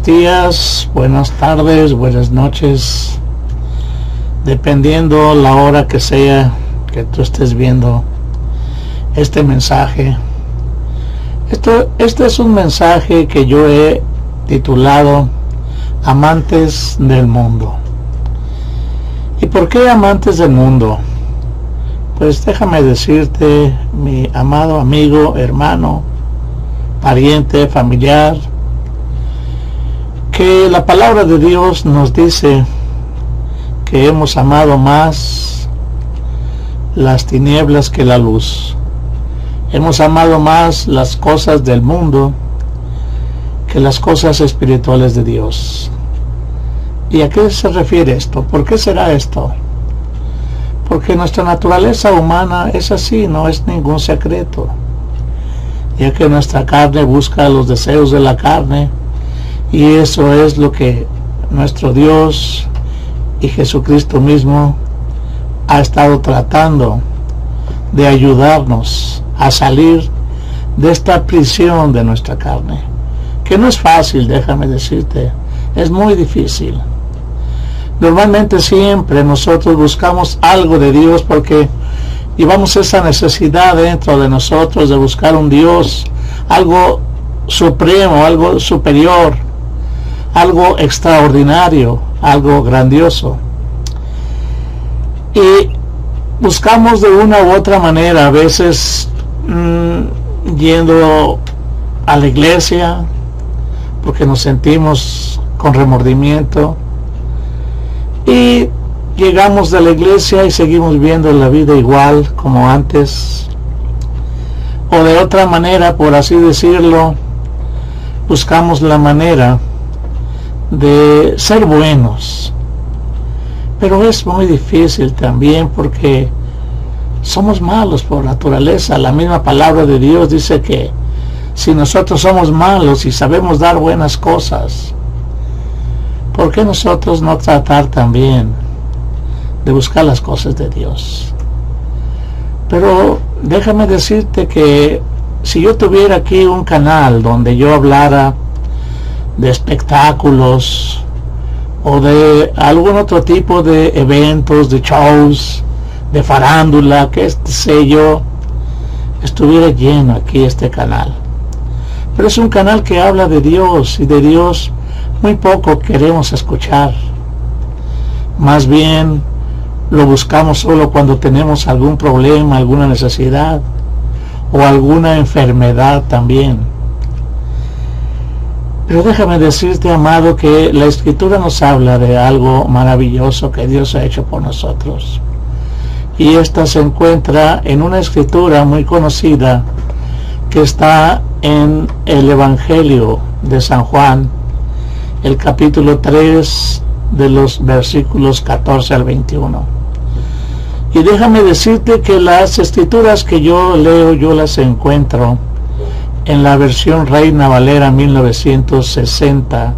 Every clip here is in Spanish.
buenos días, buenas tardes, buenas noches, dependiendo la hora que sea que tú estés viendo este mensaje. Este es un mensaje que yo he titulado Amantes del Mundo. ¿Y por qué amantes del mundo? Pues déjame decirte, mi amado amigo, hermano, pariente, familiar, que la palabra de Dios nos dice que hemos amado más las tinieblas que la luz. Hemos amado más las cosas del mundo que las cosas espirituales de Dios. ¿Y a qué se refiere esto? ¿Por qué será esto? Porque nuestra naturaleza humana es así, no es ningún secreto, ya que nuestra carne busca los deseos de la carne, y eso es lo que nuestro Dios y Jesucristo mismo ha estado tratando de ayudarnos a salir de esta prisión de nuestra carne, que no es fácil, déjame decirte, es muy difícil. Normalmente siempre nosotros buscamos algo de Dios porque llevamos esa necesidad dentro de nosotros de buscar un Dios, algo supremo, algo superior, algo extraordinario, algo grandioso. Y buscamos de una u otra manera, a veces yendo a la iglesia porque nos sentimos con remordimiento, y llegamos de la iglesia y seguimos viendo la vida igual como antes, o de otra manera, por así decirlo, buscamos la manera de ser buenos, pero es muy difícil también porque somos malos por naturaleza. La misma palabra de Dios dice que si nosotros somos malos y sabemos dar buenas cosas, ¿por qué nosotros no tratar también de buscar las cosas de Dios? Pero déjame decirte que si yo tuviera aquí un canal donde yo hablara de espectáculos o de algún otro tipo de eventos, de shows, de farándula, que sé yo, estuviera lleno aquí este canal. Pero es un canal que habla de Dios, y de Dios muy poco queremos escuchar. Más bien lo buscamos solo cuando tenemos algún problema, alguna necesidad o alguna enfermedad también. Pero déjame decirte, amado, que la Escritura nos habla de algo maravilloso que Dios ha hecho por nosotros. Y esta se encuentra en una Escritura muy conocida que está en el Evangelio de San Juan, el capítulo 3, de los versículos 14 al 21. Y déjame decirte que las escrituras que yo leo, yo las encuentro en la versión Reina Valera 1960,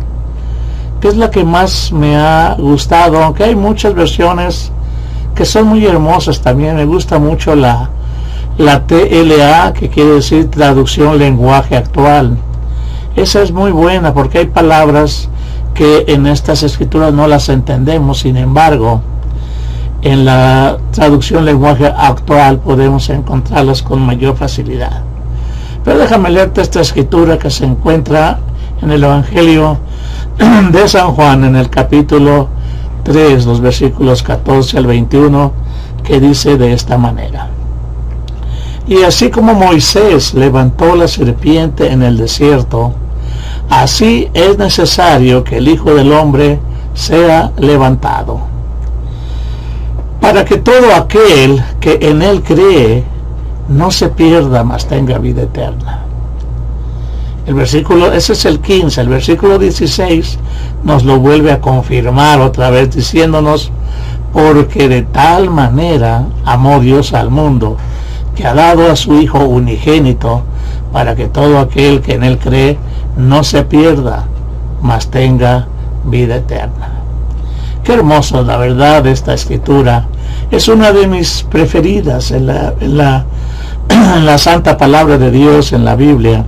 que es la que más me ha gustado, aunque hay muchas versiones que son muy hermosas también. Me gusta mucho la TLA, que quiere decir Traducción Lenguaje Actual. Esa es muy buena porque hay palabras que en estas escrituras no las entendemos, sin embargo en la Traducción Lenguaje Actual podemos encontrarlas con mayor facilidad. Pero déjame leerte esta escritura que se encuentra en el Evangelio de San Juan, en el capítulo 3, los versículos 14 al 21, que dice de esta manera: Y así como Moisés levantó la serpiente en el desierto, así es necesario que el Hijo del Hombre sea levantado, para que todo aquel que en él cree no se pierda, mas tenga vida eterna. El versículo, ese es el 15, el versículo 16 nos lo vuelve a confirmar otra vez, diciéndonos: porque de tal manera amó Dios al mundo, que ha dado a su Hijo unigénito, para que todo aquel que en él cree no se pierda, mas tenga vida eterna. Qué hermoso, la verdad, esta escritura. Es una de mis preferidas en la santa palabra de Dios, en la Biblia.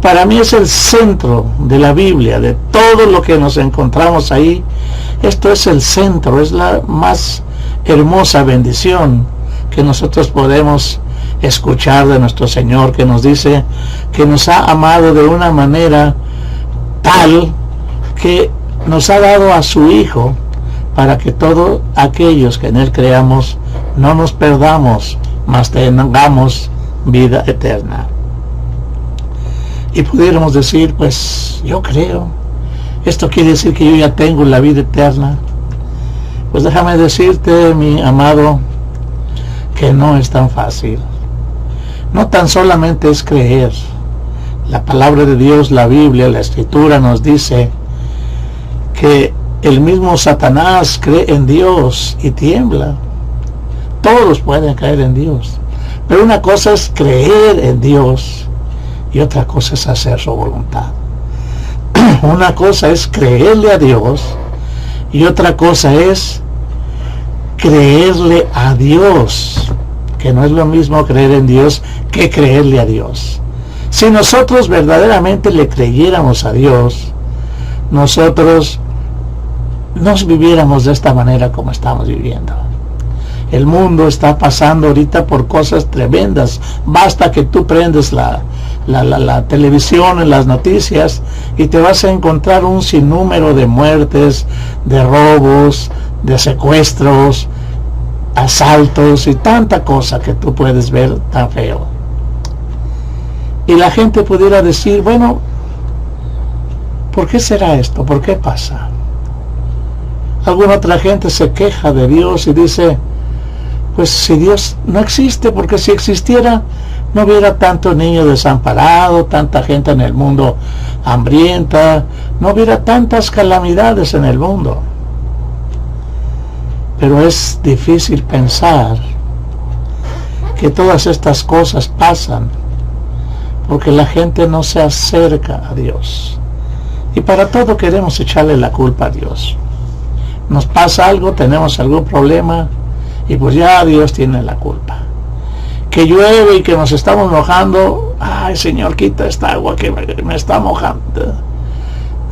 para mí es el centro de la Biblia, de todo lo que nos encontramos ahí. Esto es el centro, es la más hermosa bendición que nosotros podemos escuchar de nuestro Señor, que nos dice que nos ha amado de una manera tal que nos ha dado a su Hijo para que todos aquellos que en Él creamos no nos perdamos, mas tengamos vida eterna. Y pudiéramos decir, pues yo creo, esto quiere decir que yo ya tengo la vida eterna. Pues déjame decirte, mi amado, que no es tan fácil. No tan solamente es creer. La palabra de Dios, la Biblia, la Escritura nos dice que el mismo Satanás cree en Dios y tiembla. Todos pueden creer en Dios, pero una cosa es creer en Dios y otra cosa es hacer su voluntad. Una cosa es creerle a Dios y otra cosa es creerle a Dios, que no es lo mismo creer en Dios que creerle a Dios. Si nosotros verdaderamente le creyéramos a Dios, nosotros nos viviéramos de esta manera como estamos viviendo. El mundo está pasando ahorita por cosas tremendas. Basta que tú prendes la televisión, en las noticias, y te vas a encontrar un sinnúmero de muertes, de robos, de secuestros, asaltos y tanta cosa que tú puedes ver tan feo. Y la gente pudiera decir, bueno, ¿por qué será esto? ¿Por qué pasa? Alguna otra gente se queja de Dios y dice, pues si Dios no existe, porque si existiera no hubiera tanto niño desamparado, tanta gente en el mundo hambrienta, no hubiera tantas calamidades en el mundo. Pero es difícil pensar que todas estas cosas pasan porque la gente no se acerca a Dios. Y para todo queremos echarle la culpa a Dios. Nos pasa algo, tenemos algún problema, y pues ya Dios tiene la culpa. Que llueve y que nos estamos mojando, ay Señor, quita esta agua que me está mojando.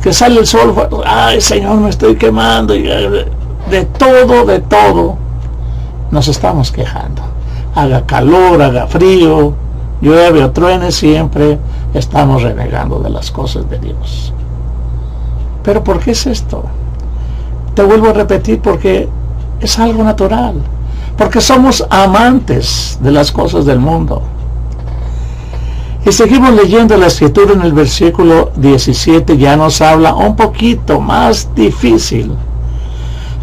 Que sale el sol, ay Señor, me estoy quemando. Y de todo nos estamos quejando. Haga calor, haga frío, llueve o truene, siempre estamos renegando de las cosas de Dios. Pero ¿por qué es esto? Te vuelvo a repetir, porque es algo natural, porque somos amantes de las cosas del mundo. Y seguimos leyendo la Escritura. En el versículo 17 ya nos habla un poquito más difícil.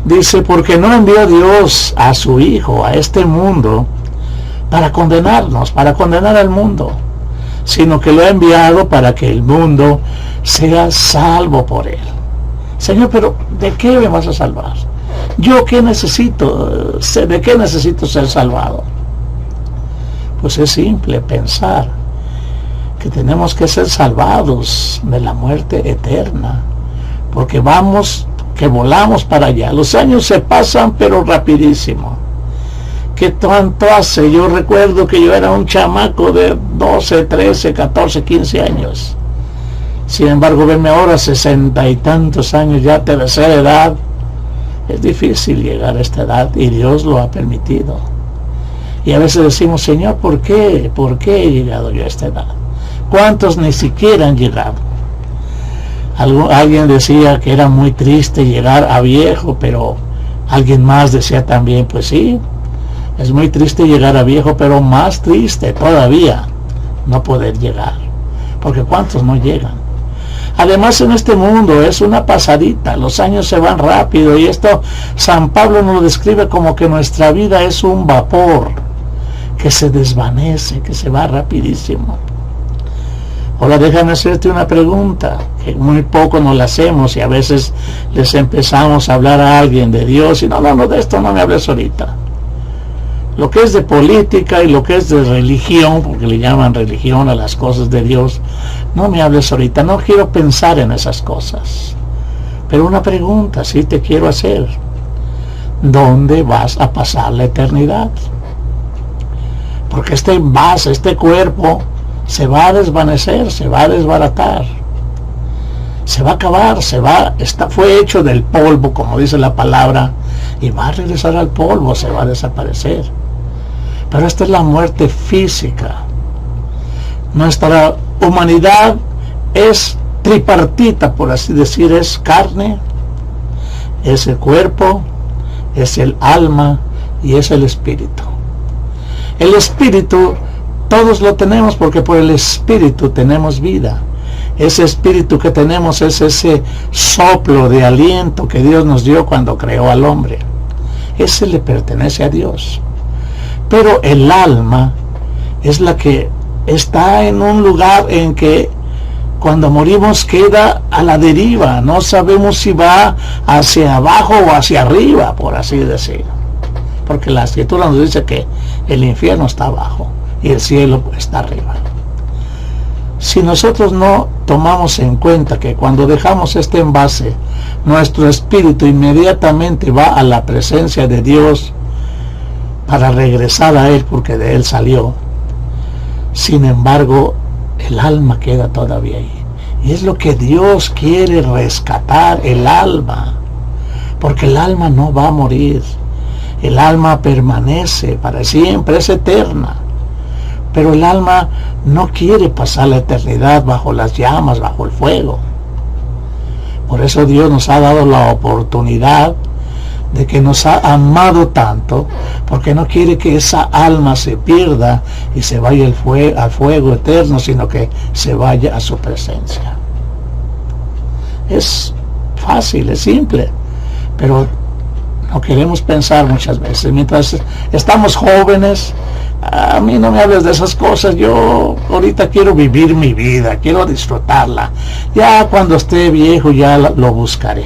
Dice, porque no envió Dios a su Hijo a este mundo para condenarnos, para condenar al mundo, sino que lo ha enviado para que el mundo sea salvo por él. Señor, pero ¿de qué me vas a salvar? ¿Yo qué necesito? ¿De qué necesito ser salvado? Pues es simple, pensar que tenemos que ser salvados de la muerte eterna, porque volamos para allá. Los años se pasan pero rapidísimo. ¿Qué tanto hace? Yo recuerdo que yo era un chamaco de 12, 13, 14, 15 años. Sin embargo, verme ahora 60 y tantos años, ya tercera edad. Es difícil llegar a esta edad y Dios lo ha permitido. Y a veces decimos, Señor, ¿por qué? ¿Por qué he llegado yo a esta edad? ¿Cuántos ni siquiera han llegado? Alguien decía que era muy triste llegar a viejo, pero alguien más decía también, pues sí, es muy triste llegar a viejo, pero más triste todavía no poder llegar, porque ¿cuántos no llegan? Además, en este mundo es una pasadita, los años se van rápido, y esto San Pablo nos lo describe como que nuestra vida es un vapor que se desvanece, que se va rapidísimo. Ahora déjame hacerte una pregunta, que muy poco nos la hacemos, y a veces les empezamos a hablar a alguien de Dios, y no, de esto no me hables ahorita. Lo que es de política y lo que es de religión, porque le llaman religión a las cosas de Dios, no me hables ahorita, no quiero pensar en esas cosas. Pero una pregunta sí te quiero hacer: ¿dónde vas a pasar la eternidad? Porque este cuerpo se va a desvanecer, se va a desbaratar, se va a acabar, fue hecho del polvo, como dice la palabra, y va a regresar al polvo, se va a desaparecer. Pero esta es la muerte física. Nuestra humanidad es tripartita, por así decir, es carne, es el cuerpo, es el alma y es el espíritu. El espíritu todos lo tenemos porque por el espíritu tenemos vida. Ese espíritu que tenemos es ese soplo de aliento que Dios nos dio cuando creó al hombre. Ese le pertenece a Dios. Pero el alma es la que está en un lugar en que cuando morimos queda a la deriva. No sabemos si va hacia abajo o hacia arriba, por así decir. Porque la escritura nos dice que el infierno está abajo y el cielo está arriba. Si nosotros no tomamos en cuenta que cuando dejamos este envase, nuestro espíritu inmediatamente va a la presencia de Dios para regresar a Él, porque de Él salió. Sin embargo, el alma queda todavía ahí. Y es lo que Dios quiere rescatar, el alma. Porque el alma no va a morir. El alma permanece para siempre, es eterna. Pero el alma no quiere pasar la eternidad bajo las llamas, bajo el fuego. Por eso Dios nos ha dado la oportunidad de que nos ha amado tanto, porque no quiere que esa alma se pierda y se vaya al fuego eterno, sino que se vaya a su presencia. Es fácil, es simple, pero no queremos pensar muchas veces. Mientras estamos jóvenes, a mí no me hables de esas cosas, yo ahorita quiero vivir mi vida, quiero disfrutarla. Ya cuando esté viejo ya lo buscaré.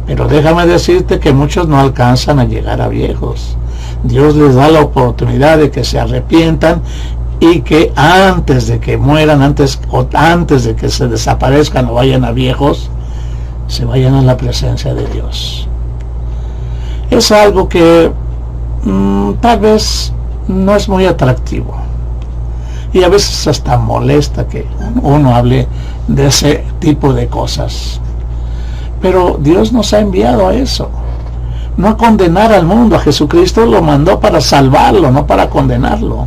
Pero déjame decirte que muchos no alcanzan a llegar a viejos. Dios les da la oportunidad de que se arrepientan y que antes de que mueran, antes de que se desaparezcan o vayan a viejos, se vayan a la presencia de Dios. Es algo que tal vez no es muy atractivo. Y a veces hasta molesta que uno hable de ese tipo de cosas. Pero Dios nos ha enviado a eso, no a condenar al mundo. A Jesucristo lo mandó para salvarlo, no para condenarlo.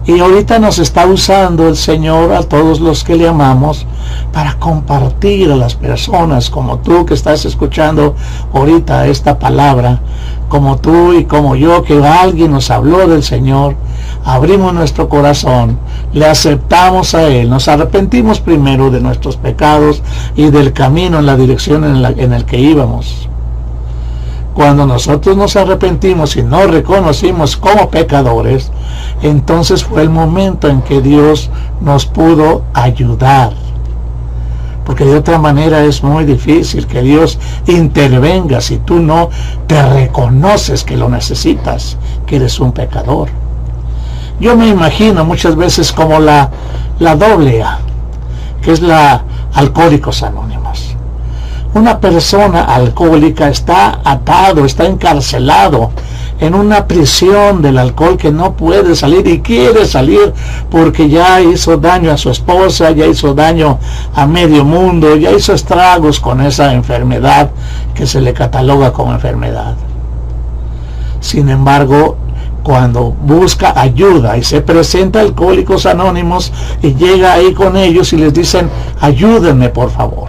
Y ahorita nos está usando el Señor a todos los que le amamos para compartir a las personas como tú que estás escuchando ahorita esta palabra, como tú y como yo, que alguien nos habló del Señor, abrimos nuestro corazón, le aceptamos a Él, nos arrepentimos primero de nuestros pecados y del camino en la dirección en el que íbamos. Cuando nosotros nos arrepentimos y nos reconocimos como pecadores, entonces fue el momento en que Dios nos pudo ayudar. Porque de otra manera es muy difícil que Dios intervenga si tú no te reconoces que lo necesitas, que eres un pecador. Yo me imagino muchas veces como la AA, que es la Alcohólicos Anónimos. Una persona alcohólica está atado, está encarcelado en una prisión del alcohol que no puede salir y quiere salir porque ya hizo daño a su esposa, ya hizo daño a medio mundo, ya hizo estragos con esa enfermedad que se le cataloga como enfermedad. Sin embargo, cuando busca ayuda y se presenta a Alcohólicos Anónimos y llega ahí con ellos y les dicen, ayúdenme por favor,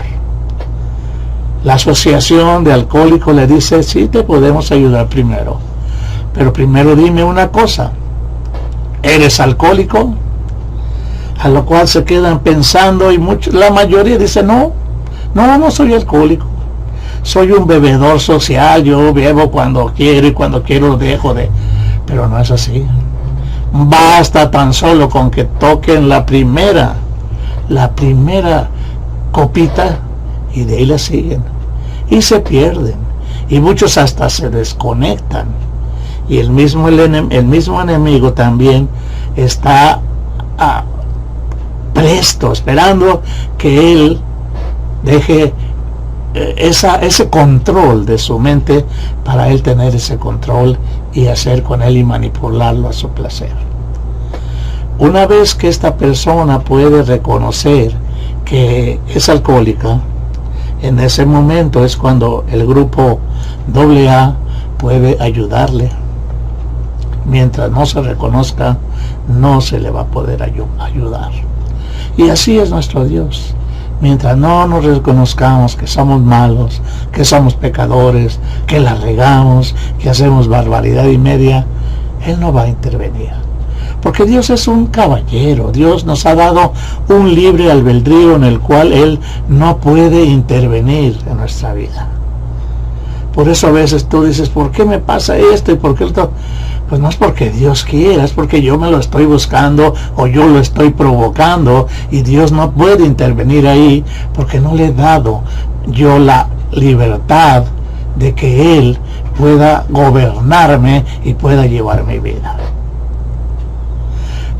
la asociación de alcohólicos le dice, sí, te podemos ayudar primero, pero primero dime una cosa, ¿eres alcohólico? A lo cual se quedan pensando y la mayoría dice, no soy alcohólico, soy un bebedor social, yo bebo cuando quiero y cuando quiero dejo de... Pero no es así. Basta tan solo con que toquen la primera copita y de ahí la siguen y se pierden y muchos hasta se desconectan y el mismo enemigo también está presto esperando que él deje ese control de su mente para él tener ese control y hacer con él y manipularlo a su placer. Una vez que esta persona puede reconocer que es alcohólica, en ese momento es cuando el grupo AA puede ayudarle. Mientras no se reconozca, no se le va a poder ayudar. Y así es nuestro Dios. Mientras no nos reconozcamos que somos malos, que somos pecadores, que la regamos, que hacemos barbaridad y media, Él no va a intervenir. Porque Dios es un caballero. Dios nos ha dado un libre albedrío en el cual Él no puede intervenir en nuestra vida. Por eso a veces tú dices, ¿por qué me pasa esto y por qué esto? Pues no es porque Dios quiera, es porque yo me lo estoy buscando o yo lo estoy provocando, y Dios no puede intervenir ahí porque no le he dado yo la libertad de que Él pueda gobernarme y pueda llevar mi vida.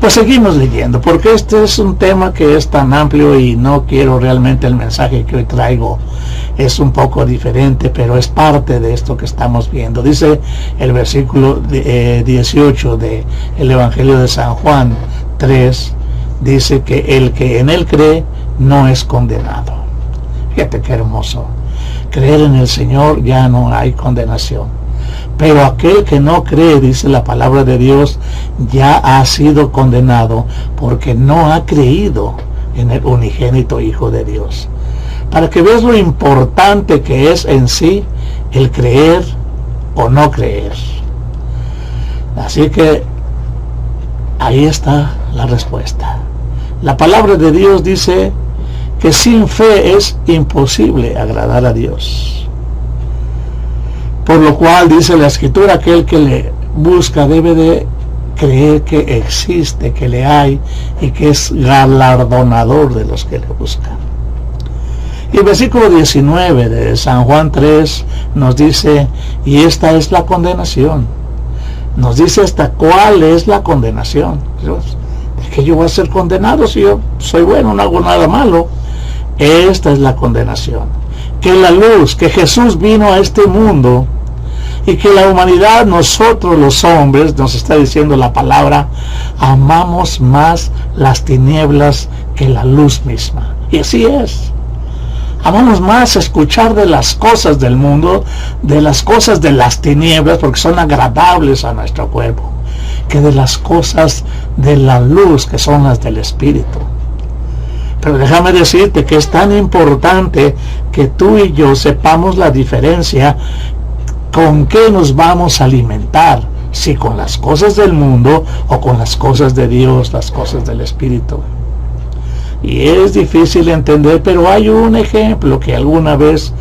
Pues seguimos leyendo, porque este es un tema que es tan amplio y no quiero realmente, el mensaje que hoy traigo es un poco diferente, pero es parte de esto que estamos viendo. Dice el versículo 18 del Evangelio de San Juan 3, dice que el que en Él cree no es condenado. Fíjate qué hermoso. Creer en el Señor, ya no hay condenación. Pero aquel que no cree, dice la palabra de Dios, ya ha sido condenado porque no ha creído en el unigénito Hijo de Dios. Para que veas lo importante que es en sí el creer o no creer. Así que ahí está la respuesta. La palabra de Dios dice que sin fe es imposible agradar a Dios. Por lo cual dice la Escritura, aquel que le busca debe de creer que existe, que le hay y que es galardonador de los que le buscan. Y el versículo 19 de San Juan 3 nos dice, y esta es la condenación. Nos dice hasta cuál es la condenación. ¿De qué yo voy a ser condenado si yo soy bueno, no hago nada malo? Esta es la condenación. Que la luz, que Jesús vino a este mundo y que la humanidad, nosotros los hombres, nos está diciendo la palabra, amamos más las tinieblas que la luz misma. Y así es. Amamos más escuchar de las cosas del mundo, de las cosas de las tinieblas, porque son agradables a nuestro cuerpo, que de las cosas de la luz, que son las del Espíritu. Pero déjame decirte que es tan importante que tú y yo sepamos la diferencia con qué nos vamos a alimentar, si con las cosas del mundo o con las cosas de Dios, las cosas del Espíritu. Y es difícil entender, pero hay un ejemplo que alguna vez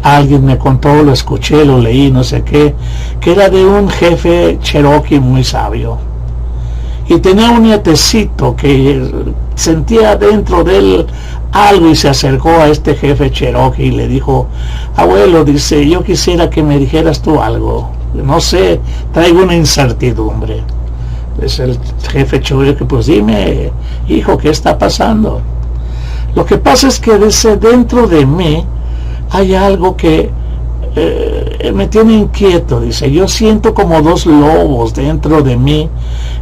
alguien me contó, lo escuché, lo leí, no sé qué, que era de un jefe cherokee muy sabio. Y tenía un nietecito que sentía dentro de él algo y se acercó a este jefe cherokee y le dijo, abuelo, dice, yo quisiera que me dijeras tú algo. No sé, traigo una incertidumbre. Es el jefe cherokee, pues dime, hijo, ¿qué está pasando? Lo que pasa es que desde dentro de mí hay algo que me tiene inquieto, dice. Yo siento como dos lobos dentro de mí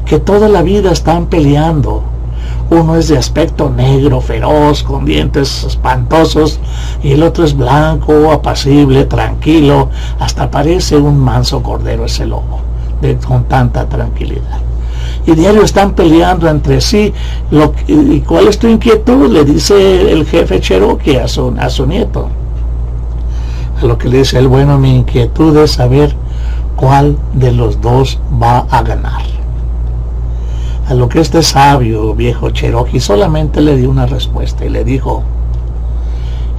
que toda la vida están peleando. Uno es de aspecto negro, feroz, con dientes espantosos, y el otro es blanco, apacible, tranquilo, hasta parece un manso cordero ese lobo, con tanta tranquilidad. Y diario están peleando entre sí. ¿Y cuál es tu inquietud?, le dice el jefe cherokee a su nieto. A lo que le dice él, bueno, mi inquietud es saber cuál de los dos va a ganar. A lo que este sabio viejo cherokee solamente le dio una respuesta y le dijo,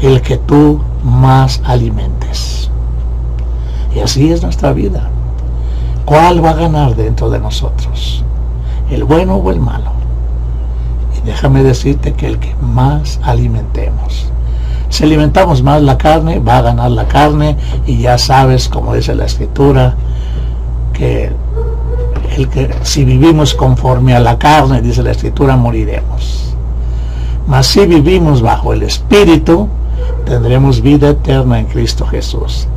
el que tú más alimentes. Y así es nuestra vida. ¿Cuál va a ganar dentro de nosotros? ¿El bueno o el malo? Y déjame decirte que el que más alimentemos. Si alimentamos más la carne, va a ganar la carne, y ya sabes, como dice la Escritura, que si vivimos conforme a la carne, dice la Escritura, moriremos. Mas si vivimos bajo el Espíritu, tendremos vida eterna en Cristo Jesús.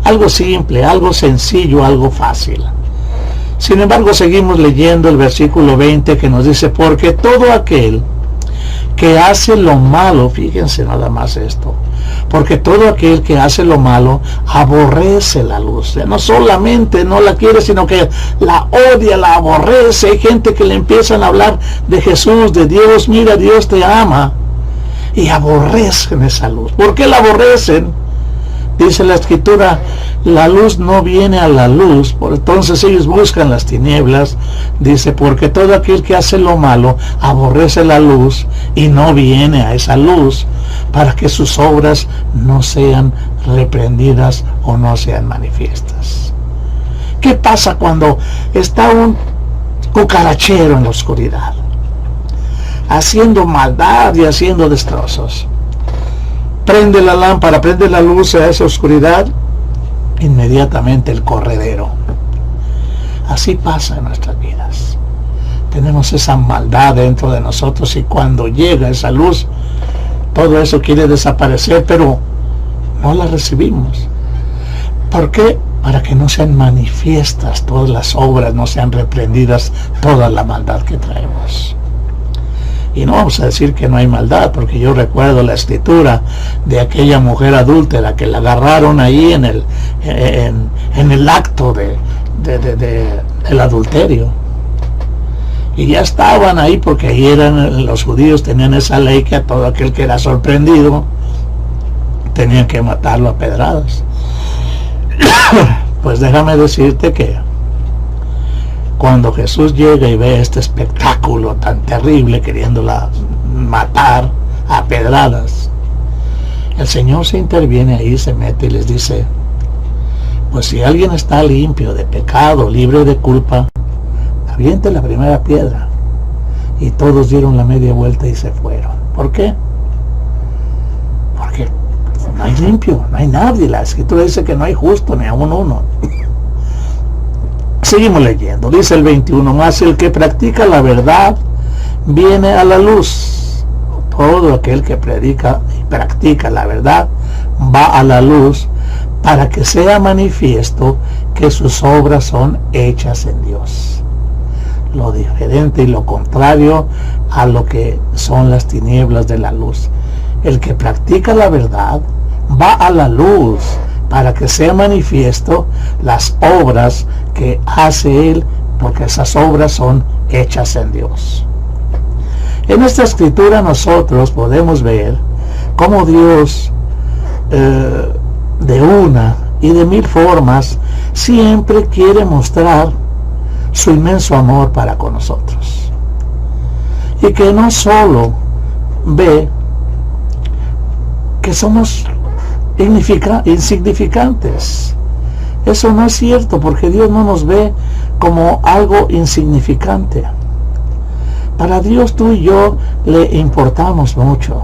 Algo simple, algo sencillo, algo fácil. Sin embargo, seguimos leyendo el versículo 20 que nos dice, porque todo aquel que hace lo malo, fíjense nada más esto, porque todo aquel que hace lo malo aborrece la luz. No solamente no la quiere, sino que la odia, la aborrece. Hay gente que le empiezan a hablar de Jesús, de Dios, mira, Dios te ama, y aborrecen esa luz. ¿Por qué la aborrecen? Dice la Escritura, la luz no viene a la luz, por entonces ellos buscan las tinieblas. Dice, porque todo aquel que hace lo malo aborrece la luz y no viene a esa luz, para que sus obras no sean reprendidas o no sean manifiestas. ¿Qué pasa cuando está un cucarachero en la oscuridad, haciendo maldad y haciendo destrozos? Prende la lámpara, prende la luz a esa oscuridad, inmediatamente el corredero. Así pasa en nuestras vidas. Tenemos esa maldad dentro de nosotros y cuando llega esa luz, todo eso quiere desaparecer, pero no la recibimos. ¿Por qué? Para que no sean manifiestas todas las obras, no sean reprendidas toda la maldad que traemos. Y no vamos a decir que no hay maldad, porque yo recuerdo la escritura de aquella mujer adúltera que la agarraron ahí en el acto del adulterio. Y ya estaban ahí, porque ahí eran los judíos, tenían esa ley que a todo aquel que era sorprendido tenían que matarlo a pedradas. Pues déjame decirte que cuando Jesús llega y ve este espectáculo tan terrible, queriéndola matar a pedradas, el Señor se interviene ahí, se mete y les dice, pues si alguien está limpio de pecado, libre de culpa, aviente la primera piedra. Y todos dieron la media vuelta y se fueron. ¿Por qué? Porque no hay limpio, no hay nadie. La Escritura dice que no hay justo, ni aún uno. Seguimos leyendo, dice el 21, más el que practica la verdad viene a la luz. Todo aquel que predica y practica la verdad va a la luz, para que sea manifiesto que sus obras son hechas en Dios. Lo diferente y lo contrario a lo que son las tinieblas de la luz. El que practica la verdad va a la luz, para que sea manifiesto las obras que hace él, porque esas obras son hechas en Dios. En esta escritura nosotros podemos ver cómo Dios de una y de mil formas siempre quiere mostrar su inmenso amor para con nosotros, y que no solo ve que somos insignificantes. Eso no es cierto, porque Dios no nos ve como algo insignificante. Para Dios, tú y yo le importamos mucho.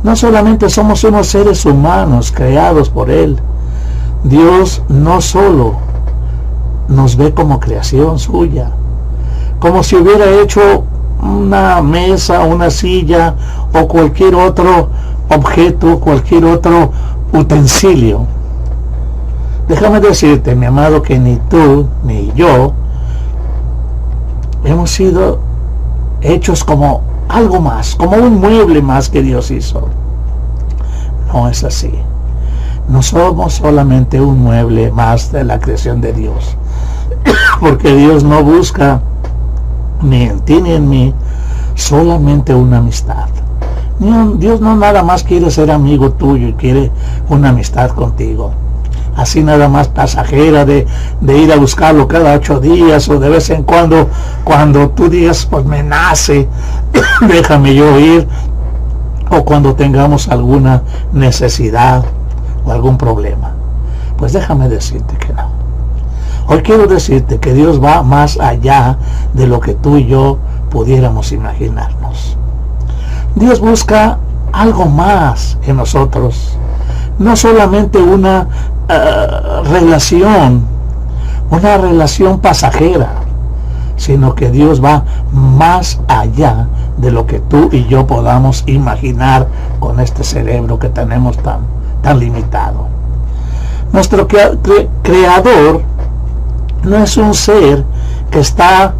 No solamente somos unos seres humanos creados por Él. Dios no solo nos ve como creación suya, como si hubiera hecho una mesa, una silla o cualquier otro objeto, cualquier otro utensilio. Déjame decirte, mi amado, que ni tú ni yo hemos sido hechos como algo más, como un mueble más que Dios hizo. No es así. No somos solamente un mueble más de la creación de Dios, porque Dios no busca ni en ti ni en mí solamente una amistad. Dios no nada más quiere ser amigo tuyo y quiere una amistad contigo, así nada más pasajera de ir a buscarlo cada 8 días o de vez en cuando tú digas, pues me nace, déjame yo ir, o cuando tengamos alguna necesidad o algún problema. Pues déjame decirte que no. Hoy quiero decirte que Dios va más allá de lo que tú y yo pudiéramos imaginarnos. Dios busca algo más en nosotros, no solamente una relación pasajera, sino que Dios va más allá de lo que tú y yo podamos imaginar con este cerebro que tenemos tan limitado. Nuestro creador no es un ser que está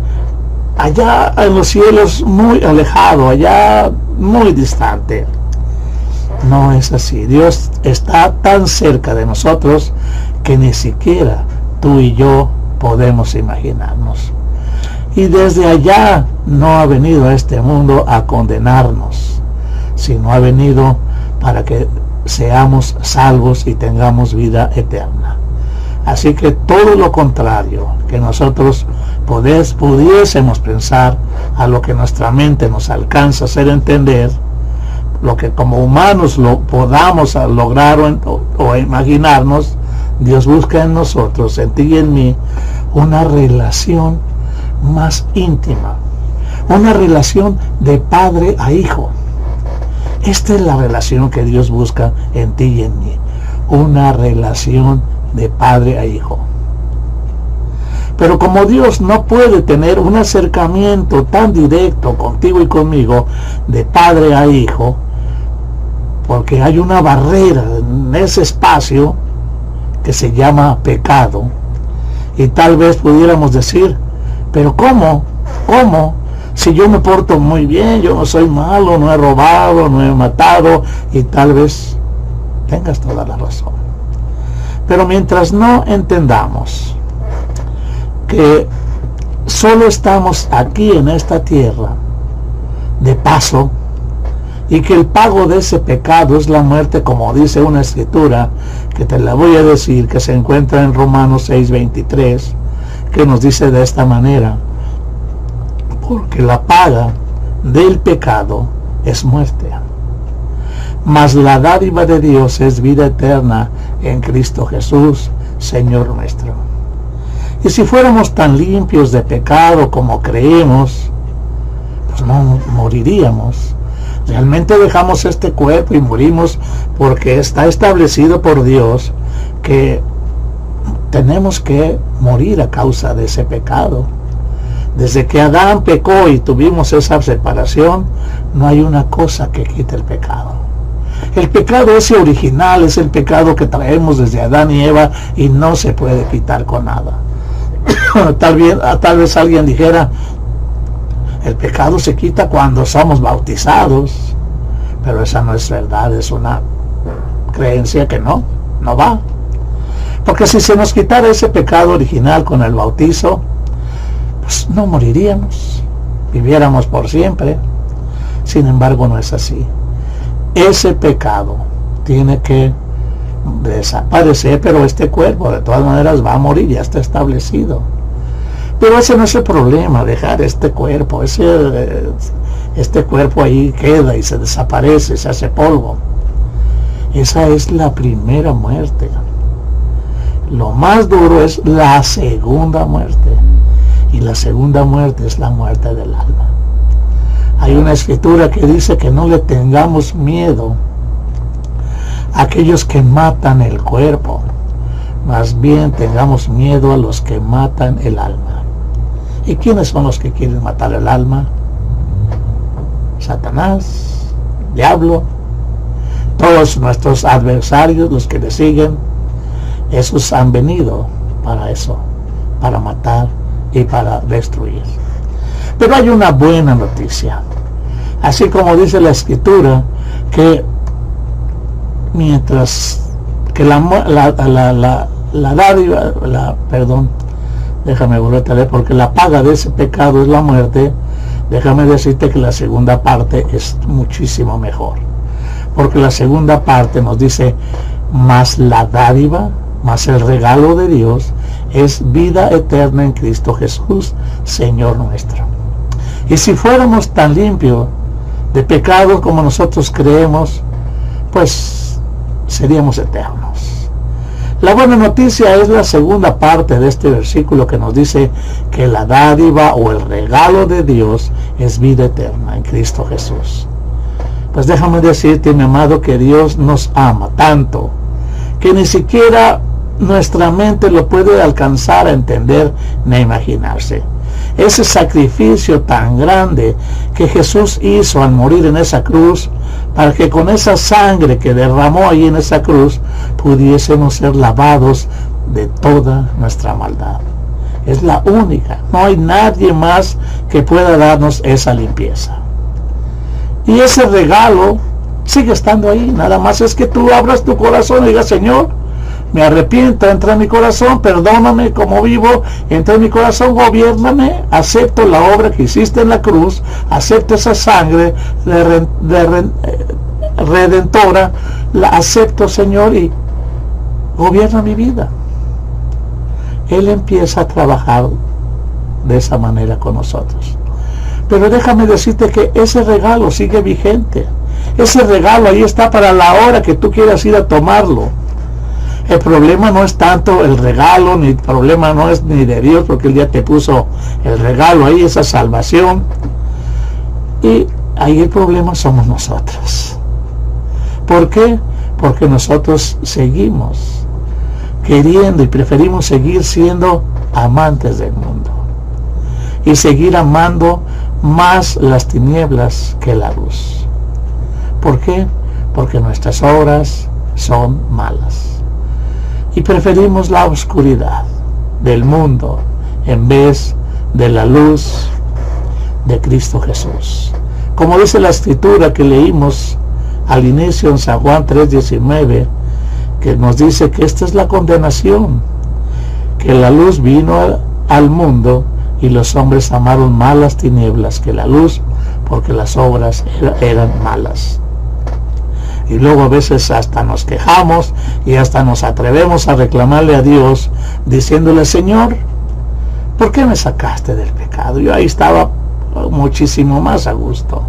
allá en los cielos muy alejado, allá muy distante. No es así. Dios está tan cerca de nosotros que ni siquiera tú y yo podemos imaginarnos. Y desde allá no ha venido a este mundo a condenarnos, sino ha venido para que seamos salvos y tengamos vida eterna. Así que todo lo contrario que nosotros pudiésemos pensar, a lo que nuestra mente nos alcanza a hacer entender, lo que como humanos lo podamos lograr o imaginarnos, Dios busca en nosotros, en ti y en mí, una relación más íntima, una relación de padre a hijo. Esta es la relación que Dios busca en ti y en mí, una relación de padre a hijo. Pero como Dios no puede tener un acercamiento tan directo contigo y conmigo de padre a hijo, porque hay una barrera en ese espacio que se llama pecado, y tal vez pudiéramos decir, pero ¿cómo? Si yo me porto muy bien, yo no soy malo, no he robado, no he matado, y tal vez tengas toda la razón. Pero mientras no entendamos que solo estamos aquí en esta tierra de paso, y que el pago de ese pecado es la muerte, como dice una escritura que te la voy a decir, que se encuentra en Romanos 6:23, que nos dice de esta manera: porque la paga del pecado es muerte, mas la dádiva de Dios es vida eterna en Cristo Jesús, Señor nuestro. Y si fuéramos tan limpios de pecado como creemos, pues no moriríamos. Realmente dejamos este cuerpo y morimos porque está establecido por Dios que tenemos que morir a causa de ese pecado. Desde que Adán pecó y tuvimos esa separación, no hay una cosa que quite el pecado. El pecado ese original es el pecado que traemos desde Adán y Eva y no se puede quitar con nada. Tal vez alguien dijera, el pecado se quita cuando somos bautizados, pero esa no es verdad, es una creencia que no va. Porque si se nos quitara ese pecado original con el bautizo, pues no moriríamos, viviéramos por siempre. Sin embargo, no es así. Ese pecado tiene que desaparecer, pero este cuerpo de todas maneras va a morir, ya está establecido. Pero ese no es el problema, dejar este cuerpo. Este cuerpo ahí queda y se desaparece, se hace polvo. Esa es la primera muerte. Lo más duro es la segunda muerte. Y la segunda muerte es la muerte del alma. Hay una escritura que dice que no le tengamos miedo a aquellos que matan el cuerpo. Más bien tengamos miedo a los que matan el alma. ¿Y quiénes son los que quieren matar el alma? Satanás, diablo, todos nuestros adversarios, los que le siguen, esos han venido para eso, para matar y para destruir. Pero hay una buena noticia. Así como dice la escritura, que mientras que déjame volverte a leer, porque la paga de ese pecado es la muerte. Déjame decirte que la segunda parte es muchísimo mejor, porque la segunda parte nos dice, más la dádiva, más el regalo de Dios es vida eterna en Cristo Jesús, Señor nuestro. Y si fuéramos tan limpios de pecado como nosotros creemos, pues seríamos eternos. La buena noticia es la segunda parte de este versículo, que nos dice que la dádiva o el regalo de Dios es vida eterna en Cristo Jesús. Pues déjame decirte, mi amado, que Dios nos ama tanto que ni siquiera nuestra mente lo puede alcanzar a entender ni imaginarse. Ese sacrificio tan grande que Jesús hizo al morir en esa cruz, para que con esa sangre que derramó allí en esa cruz pudiésemos ser lavados de toda nuestra maldad. Es la única. No hay nadie más que pueda darnos esa limpieza. Y ese regalo sigue estando ahí. Nada más es que tú abras tu corazón y digas: Señor, me arrepiento, entra en mi corazón, perdóname como vivo, entra en mi corazón, gobiérname, acepto la obra que hiciste en la cruz, acepto esa sangre redentora, la acepto, Señor, y gobierna mi vida. Él empieza a trabajar de esa manera con nosotros. Pero déjame decirte que ese regalo sigue vigente. Ese regalo ahí está para la hora que tú quieras ir a tomarlo. El problema no es tanto el regalo, ni el problema no es ni de Dios, porque Él ya te puso el regalo ahí, esa salvación. Y ahí el problema somos nosotros. ¿Por qué? Porque nosotros seguimos queriendo y preferimos seguir siendo amantes del mundo y seguir amando más las tinieblas que la luz. ¿Por qué? Porque nuestras obras son malas y preferimos la oscuridad del mundo en vez de la luz de Cristo Jesús. Como dice la escritura que leímos al inicio en San Juan 3:19, que nos dice que esta es la condenación, que la luz vino al mundo y los hombres amaron más las tinieblas que la luz, porque las obras eran malas. Y luego a veces hasta nos quejamos y hasta nos atrevemos a reclamarle a Dios, diciéndole: Señor, ¿por qué me sacaste del pecado? Yo ahí estaba muchísimo más a gusto.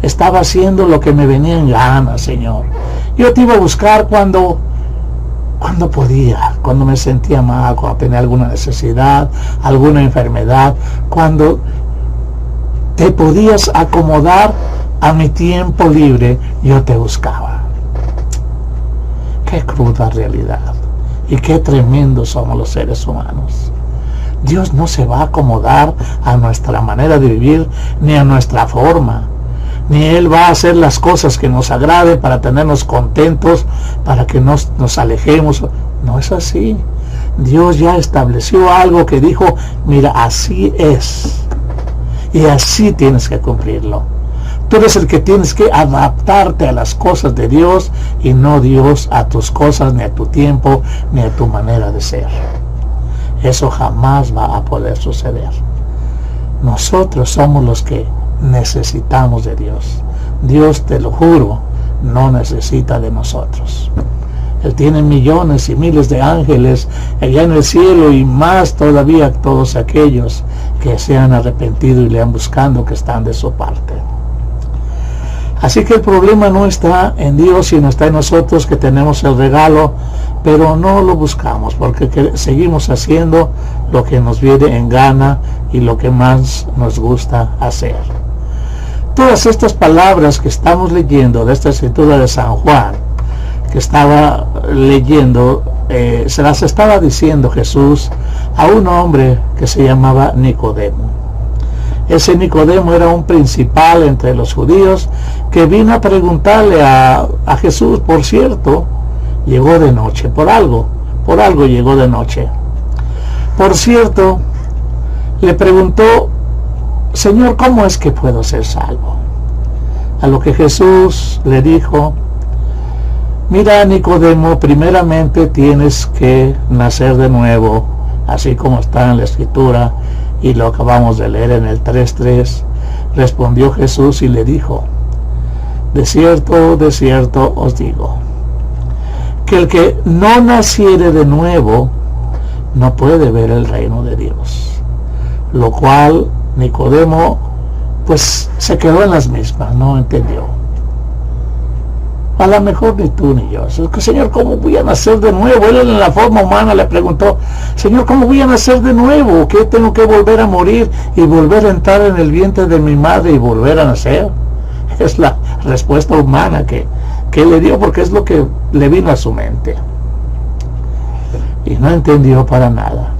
Estaba haciendo lo que me venía en gana, Señor. Yo te iba a buscar cuando podía, cuando me sentía mal, cuando tenía alguna necesidad, alguna enfermedad, cuando te podías acomodar a mi tiempo libre, yo te buscaba. Qué cruda realidad y qué tremendos somos los seres humanos. Dios no se va a acomodar a nuestra manera de vivir ni a nuestra forma, ni Él va a hacer las cosas que nos agrade para tenernos contentos, para que nos alejemos. No es así. Dios ya estableció algo que dijo: mira, así es, y así tienes que cumplirlo. Tú eres el que tienes que adaptarte a las cosas de Dios y no Dios a tus cosas, ni a tu tiempo, ni a tu manera de ser. Eso jamás va a poder suceder. Nosotros somos los que necesitamos de Dios. Dios, te lo juro, no necesita de nosotros. Él tiene millones y miles de ángeles allá en el cielo, y más todavía todos aquellos que se han arrepentido y le han buscando, que están de su parte. Así que el problema no está en Dios, sino está en nosotros, que tenemos el regalo, pero no lo buscamos, porque seguimos haciendo lo que nos viene en gana y lo que más nos gusta hacer. Todas estas palabras que estamos leyendo de esta escritura de San Juan, que estaba leyendo, se las estaba diciendo Jesús a un hombre que se llamaba Nicodemo. Ese Nicodemo era un principal entre los judíos que vino a preguntarle a Jesús. Por cierto, llegó de noche, por algo llegó de noche. Por cierto, le preguntó: Señor, ¿cómo es que puedo ser salvo? A lo que Jesús le dijo: mira, Nicodemo, primeramente tienes que nacer de nuevo, así como está en la escritura, y lo acabamos de leer en el 3:3. Respondió Jesús y le dijo: de cierto os digo, que el que no naciere de nuevo no puede ver el reino de Dios. Lo cual Nicodemo pues se quedó en las mismas, no entendió. A lo mejor ni tú ni yo. Señor, ¿cómo voy a nacer de nuevo? Él en la forma humana le preguntó: Señor, ¿cómo voy a nacer de nuevo? ¿Qué tengo que volver a morir y volver a entrar en el vientre de mi madre y volver a nacer? Es la respuesta humana que le dio, porque es lo que le vino a su mente. Y no entendió para nada.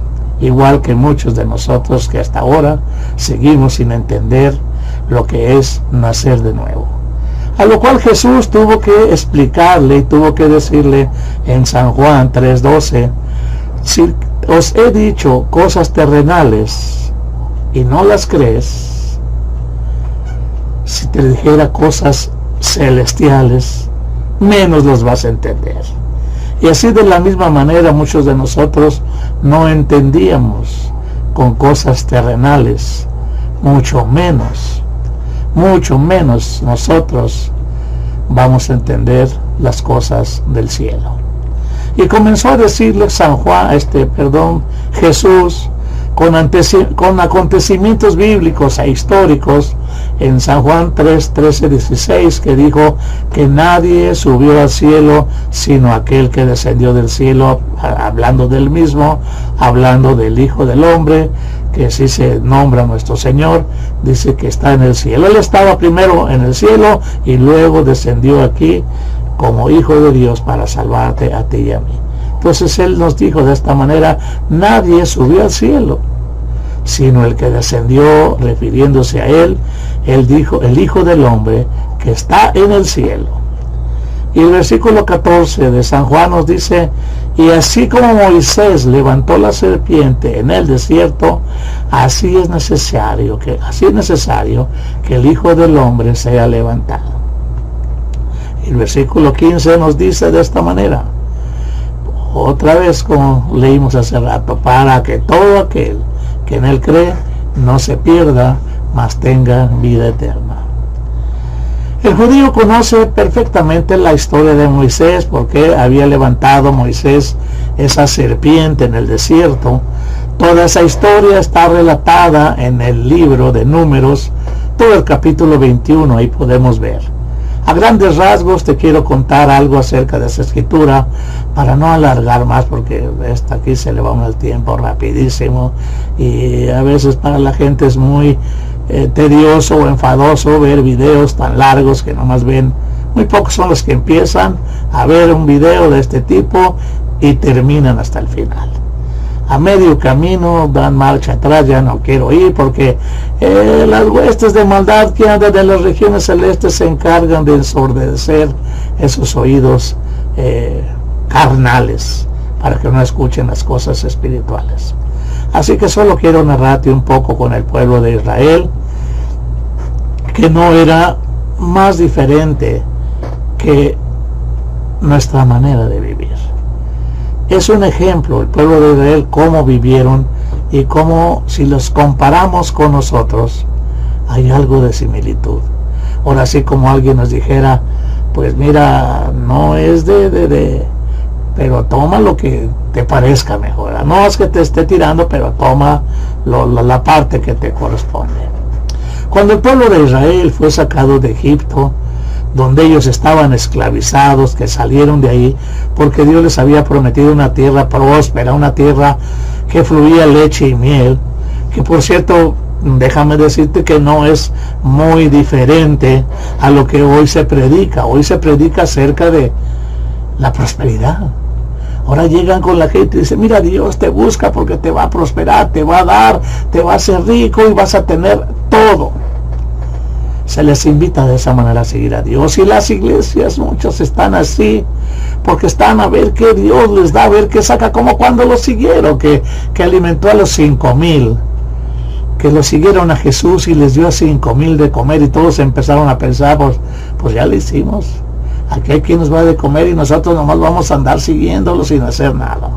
Igual que muchos de nosotros que hasta ahora seguimos sin entender lo que es nacer de nuevo. A lo cual Jesús tuvo que explicarle y tuvo que decirle en San Juan 3:12: si os he dicho cosas terrenales y no las crees, si te dijera cosas celestiales, menos las vas a entender. Y así de la misma manera muchos de nosotros no entendíamos con cosas terrenales, mucho menos nosotros vamos a entender las cosas del cielo. Y comenzó a decirle Jesús, con acontecimientos bíblicos e históricos, en San Juan 3, 13, 16, que dijo que nadie subió al cielo sino aquel que descendió del cielo, hablando del mismo, hablando del Hijo del Hombre, que si se nombra nuestro Señor, dice que está en el cielo. Él estaba primero en el cielo y luego descendió aquí como Hijo de Dios para salvarte a ti y a mí. Entonces Él nos dijo de esta manera: nadie subió al cielo sino el que descendió, refiriéndose a Él dijo, el Hijo del Hombre que está en el cielo. Y el versículo 14 de San Juan nos dice: y así como Moisés levantó la serpiente en el desierto, así es necesario que el Hijo del Hombre sea levantado. Y el versículo 15 nos dice de esta manera, otra vez como leímos hace rato, para que todo aquel que en Él cree no se pierda, mas tenga vida eterna. El judío conoce perfectamente la historia de Moisés, porque había levantado Moisés esa serpiente en el desierto. Toda esa historia está relatada en el libro de Números, todo el capítulo 21, ahí podemos ver. A grandes rasgos te quiero contar algo acerca de esa escritura, para no alargar más, porque aquí se le va el tiempo rapidísimo, y a veces para la gente es muy tedioso o enfadoso ver videos tan largos que nomás ven. Muy pocos son los que empiezan a ver un video de este tipo y terminan hasta el final. A medio camino dan marcha atrás, ya no quiero ir, porque las huestes de maldad que andan de las regiones celestes se encargan de ensordecer esos oídos carnales, para que no escuchen las cosas espirituales. Así que solo quiero narrarte un poco con el pueblo de Israel, que no era más diferente que nuestra manera de vivir. Es un ejemplo el pueblo de Israel, cómo vivieron, y cómo, si los comparamos con nosotros, hay algo de similitud. Ahora, así como alguien nos dijera, pues mira, no es pero toma lo que te parezca mejor. No es que te esté tirando, pero toma la parte que te corresponde. Cuando el pueblo de Israel fue sacado de Egipto, donde ellos estaban esclavizados, que salieron de ahí porque Dios les había prometido una tierra próspera, una tierra que fluía leche y miel, que por cierto, déjame decirte que no es muy diferente a lo que hoy se predica. Hoy se predica acerca de la prosperidad. Ahora llegan con la gente y dicen: mira, Dios te busca porque te va a prosperar, te va a dar, te va a hacer rico y vas a tener todo. Se les invita de esa manera a seguir a Dios, y las iglesias, muchos están así porque están a ver qué Dios les da, a ver qué saca, como cuando lo siguieron, que alimentó a los 5,000, que lo siguieron a Jesús y les dio a 5,000 de comer, y todos empezaron a pensar, pues ya lo hicimos, aquí hay quien nos va de comer y nosotros nomás vamos a andar siguiéndolo sin hacer nada.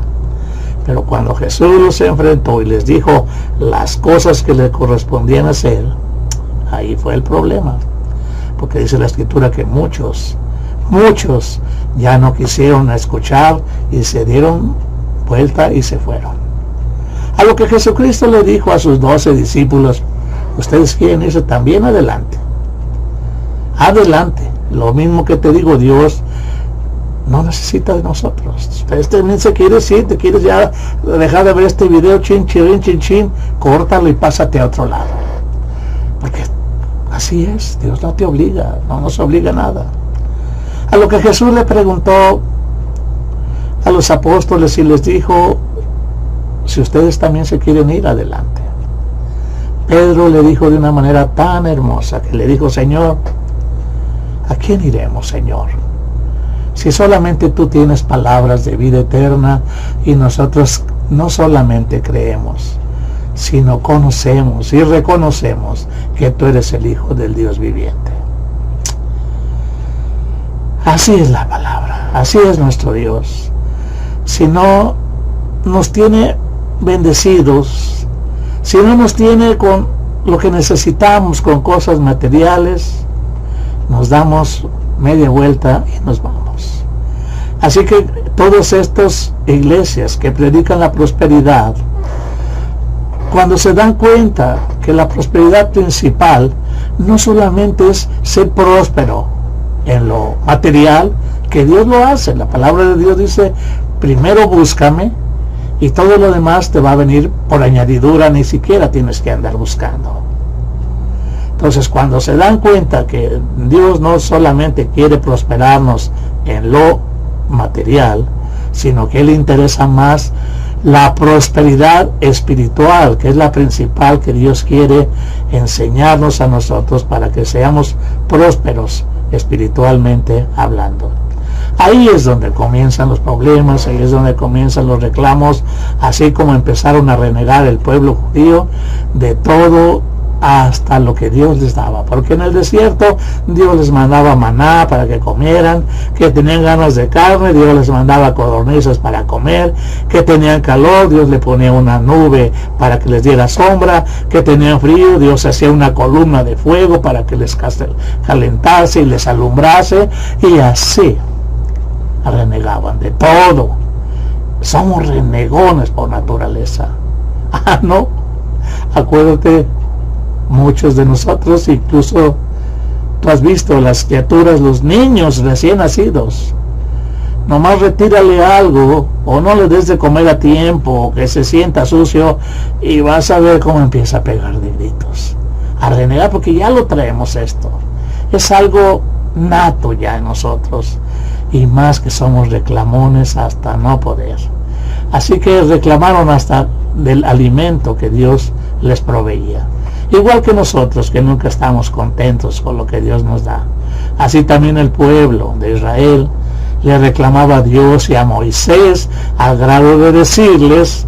Pero cuando Jesús los enfrentó y les dijo las cosas que le correspondían hacer, ahí fue el problema, porque dice la escritura que muchos ya no quisieron escuchar y se dieron vuelta y se fueron. A lo que Jesucristo le dijo a sus 12 discípulos: ustedes quieren irse también, adelante, lo mismo que te digo, Dios no necesita de nosotros. Ustedes también se quieres ir, te quieres ya dejar de ver este video, chin, córtalo y pásate a otro lado, porque así es, Dios no te obliga, no nos obliga a nada. A lo que Jesús le preguntó a los apóstoles y les dijo: si ustedes también se quieren ir, adelante. Pedro le dijo de una manera tan hermosa, que le dijo: Señor, ¿a quién iremos, Señor? Si solamente tú tienes palabras de vida eterna y nosotros no solamente creemos, sino conocemos y reconocemos que tú eres el Hijo del Dios viviente. Así es la palabra, así es nuestro Dios. Si no nos tiene bendecidos, si no nos tiene con lo que necesitamos, con cosas materiales, nos damos media vuelta y nos vamos. Así que todas estas iglesias que predican la prosperidad, cuando se dan cuenta que la prosperidad principal no solamente es ser próspero en lo material, que Dios lo hace. La palabra de Dios dice, primero búscame y todo lo demás te va a venir por añadidura, ni siquiera tienes que andar buscando. Entonces, cuando se dan cuenta que Dios no solamente quiere prosperarnos en lo material, sino que le interesa más la prosperidad espiritual, que es la principal que Dios quiere enseñarnos a nosotros para que seamos prósperos espiritualmente hablando. Ahí es donde comienzan los problemas, ahí es donde comienzan los reclamos, así como empezaron a renegar el pueblo judío de todo hasta lo que Dios les daba, porque en el desierto Dios les mandaba maná para que comieran, que tenían ganas de carne, Dios les mandaba codornices para comer, que tenían calor, Dios le ponía una nube para que les diera sombra, que tenían frío, Dios hacía una columna de fuego para que les calentase y les alumbrase, y así renegaban de todo. Somos renegones por naturaleza. No, acuérdate, muchos de nosotros, incluso tú has visto las criaturas, los niños recién nacidos, nomás retírale algo o no le des de comer a tiempo, o que se sienta sucio, y vas a ver cómo empieza a pegar de gritos, a renegar, porque ya lo traemos esto. Es algo nato ya en nosotros, y más que somos reclamones hasta no poder. Así que reclamaron hasta del alimento que Dios les proveía. Igual que nosotros, que nunca estamos contentos con lo que Dios nos da. Así también el pueblo de Israel le reclamaba a Dios y a Moisés, al grado de decirles,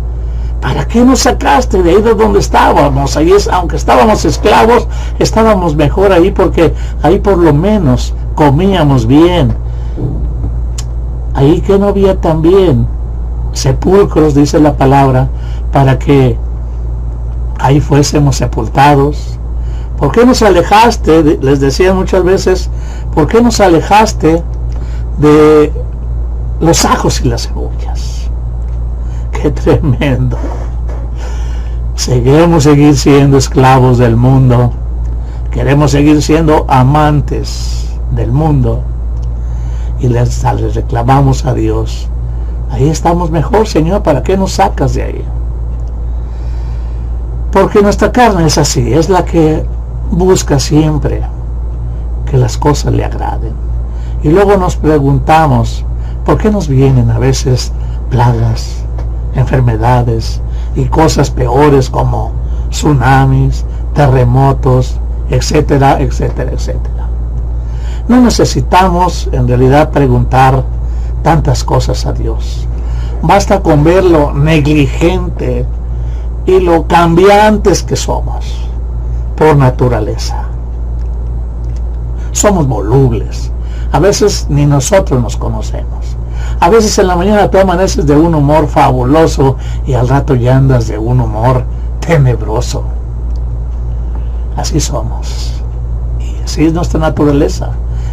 ¿para qué nos sacaste de ahí de donde estábamos? Ahí aunque estábamos esclavos, estábamos mejor ahí, porque ahí por lo menos comíamos bien. Ahí que no había también sepulcros, dice la palabra, para que ahí fuésemos sepultados. ¿Por qué nos alejaste? Les decían muchas veces, ¿por qué nos alejaste de los ajos y las cebollas? ¡Qué tremendo! Queremos seguir siendo esclavos del mundo, queremos seguir siendo amantes del mundo, y les reclamamos a Dios, ahí estamos mejor, Señor, ¿para qué nos sacas de ahí? Porque nuestra carne es así, es la que busca siempre que las cosas le agraden. Y luego nos preguntamos, ¿por qué nos vienen a veces plagas, enfermedades y cosas peores como tsunamis, terremotos, etcétera, etcétera, etcétera? No necesitamos en realidad preguntar tantas cosas a Dios. Basta con ver lo negligente y lo cambiantes que somos por naturaleza. Somos volubles, a veces ni nosotros nos conocemos. A veces en la mañana tú amaneces de un humor fabuloso y al rato ya andas de un humor tenebroso. Así somos, y así es nuestra naturaleza.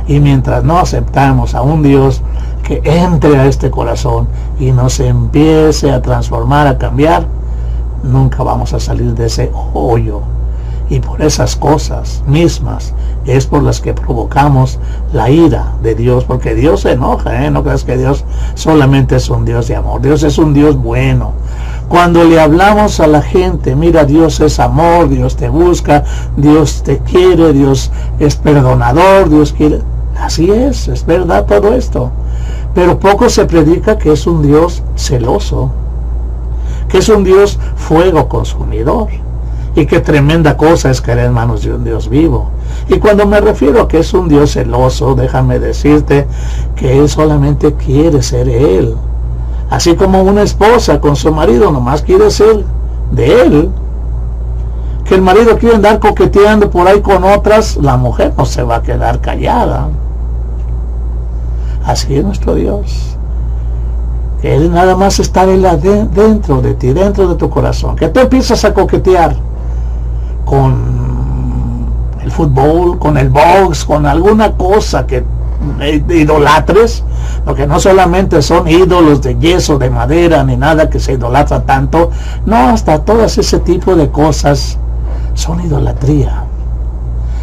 Y mientras no aceptamos a un Dios que entre a este corazón y nos empiece a transformar, a cambiar, nunca vamos a salir de ese hoyo. Y por esas cosas mismas es por las que provocamos la ira de Dios, porque Dios se enoja, no creas que Dios solamente es un Dios de amor. Dios es un Dios bueno. Cuando le hablamos a la gente, mira, Dios es amor, Dios te busca, Dios te quiere, Dios es perdonador, Dios quiere, así es verdad todo esto, pero poco se predica que es un Dios celoso, que es un Dios fuego consumidor, y qué tremenda cosa es caer en manos de un Dios vivo. Y cuando me refiero a que es un Dios celoso, déjame decirte que Él solamente quiere ser Él. Así como una esposa con su marido nomás quiere ser de él, que el marido quiere andar coqueteando por ahí con otras, la mujer no se va a quedar callada. Así es nuestro Dios. Que Él nada más está dentro de ti, dentro de tu corazón. Que tú empiezas a coquetear con el fútbol, con el box, con alguna cosa que idolatres, porque no solamente son ídolos de yeso, de madera, ni nada que se idolatra tanto, no, hasta todas ese tipo de cosas son idolatría,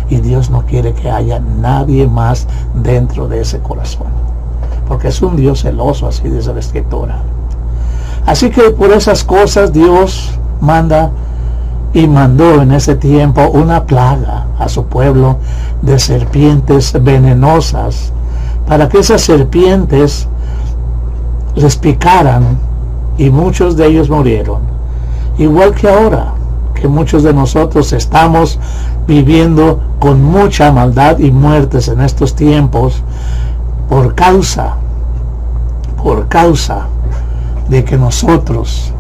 y Dios no quiere que haya nadie más dentro de ese corazón, porque es un Dios celoso, así dice la Escritura. Así que por esas cosas Dios manda y mandó en ese tiempo una plaga a su pueblo de serpientes venenosas, para que esas serpientes les picaran, y muchos de ellos murieron. Igual que ahora, que muchos de nosotros estamos viviendo con mucha maldad y muertes en estos tiempos, por causa de que nosotros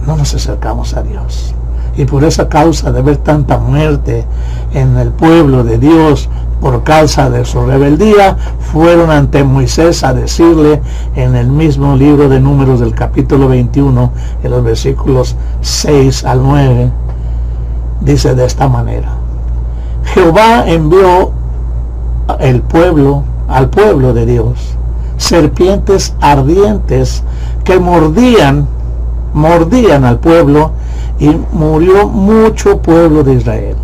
no nos acercamos a Dios. Y por esa causa de ver tanta muerte en el pueblo de Dios, por causa de su rebeldía, fueron ante Moisés a decirle en el mismo libro de Números del capítulo 21, en los versículos 6 al 9, dice de esta manera: Jehová envió al pueblo de Dios serpientes ardientes que mordían al pueblo, y murió mucho pueblo de Israel.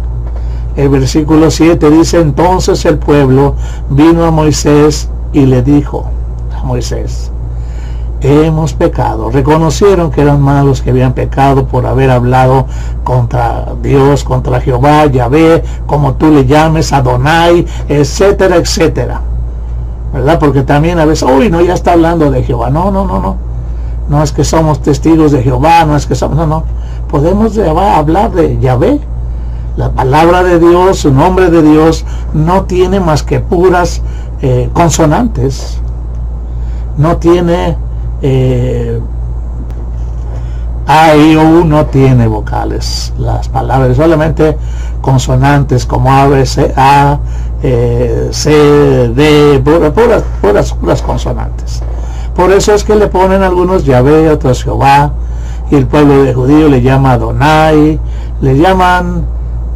El versículo 7 dice: entonces el pueblo vino a Moisés y le dijo a Moisés: hemos pecado. Reconocieron que eran malos, que habían pecado por haber hablado contra Dios, contra Jehová, Yahvé, como tú le llames, Adonai, etcétera, etcétera, ¿verdad? Porque también a veces, no, ya está hablando de Jehová. No es que somos testigos de Jehová, no es que somos, no, podemos hablar de Yahvé. La palabra de Dios, su nombre de Dios, no tiene más que puras consonantes. No tiene A, I, O, U, no tiene vocales. Las palabras solamente consonantes, como A, B, C, A, C, D, puras consonantes. Por eso es que le ponen algunos Yahvé, otros Jehová, y el pueblo de judío le llama Adonai, le llaman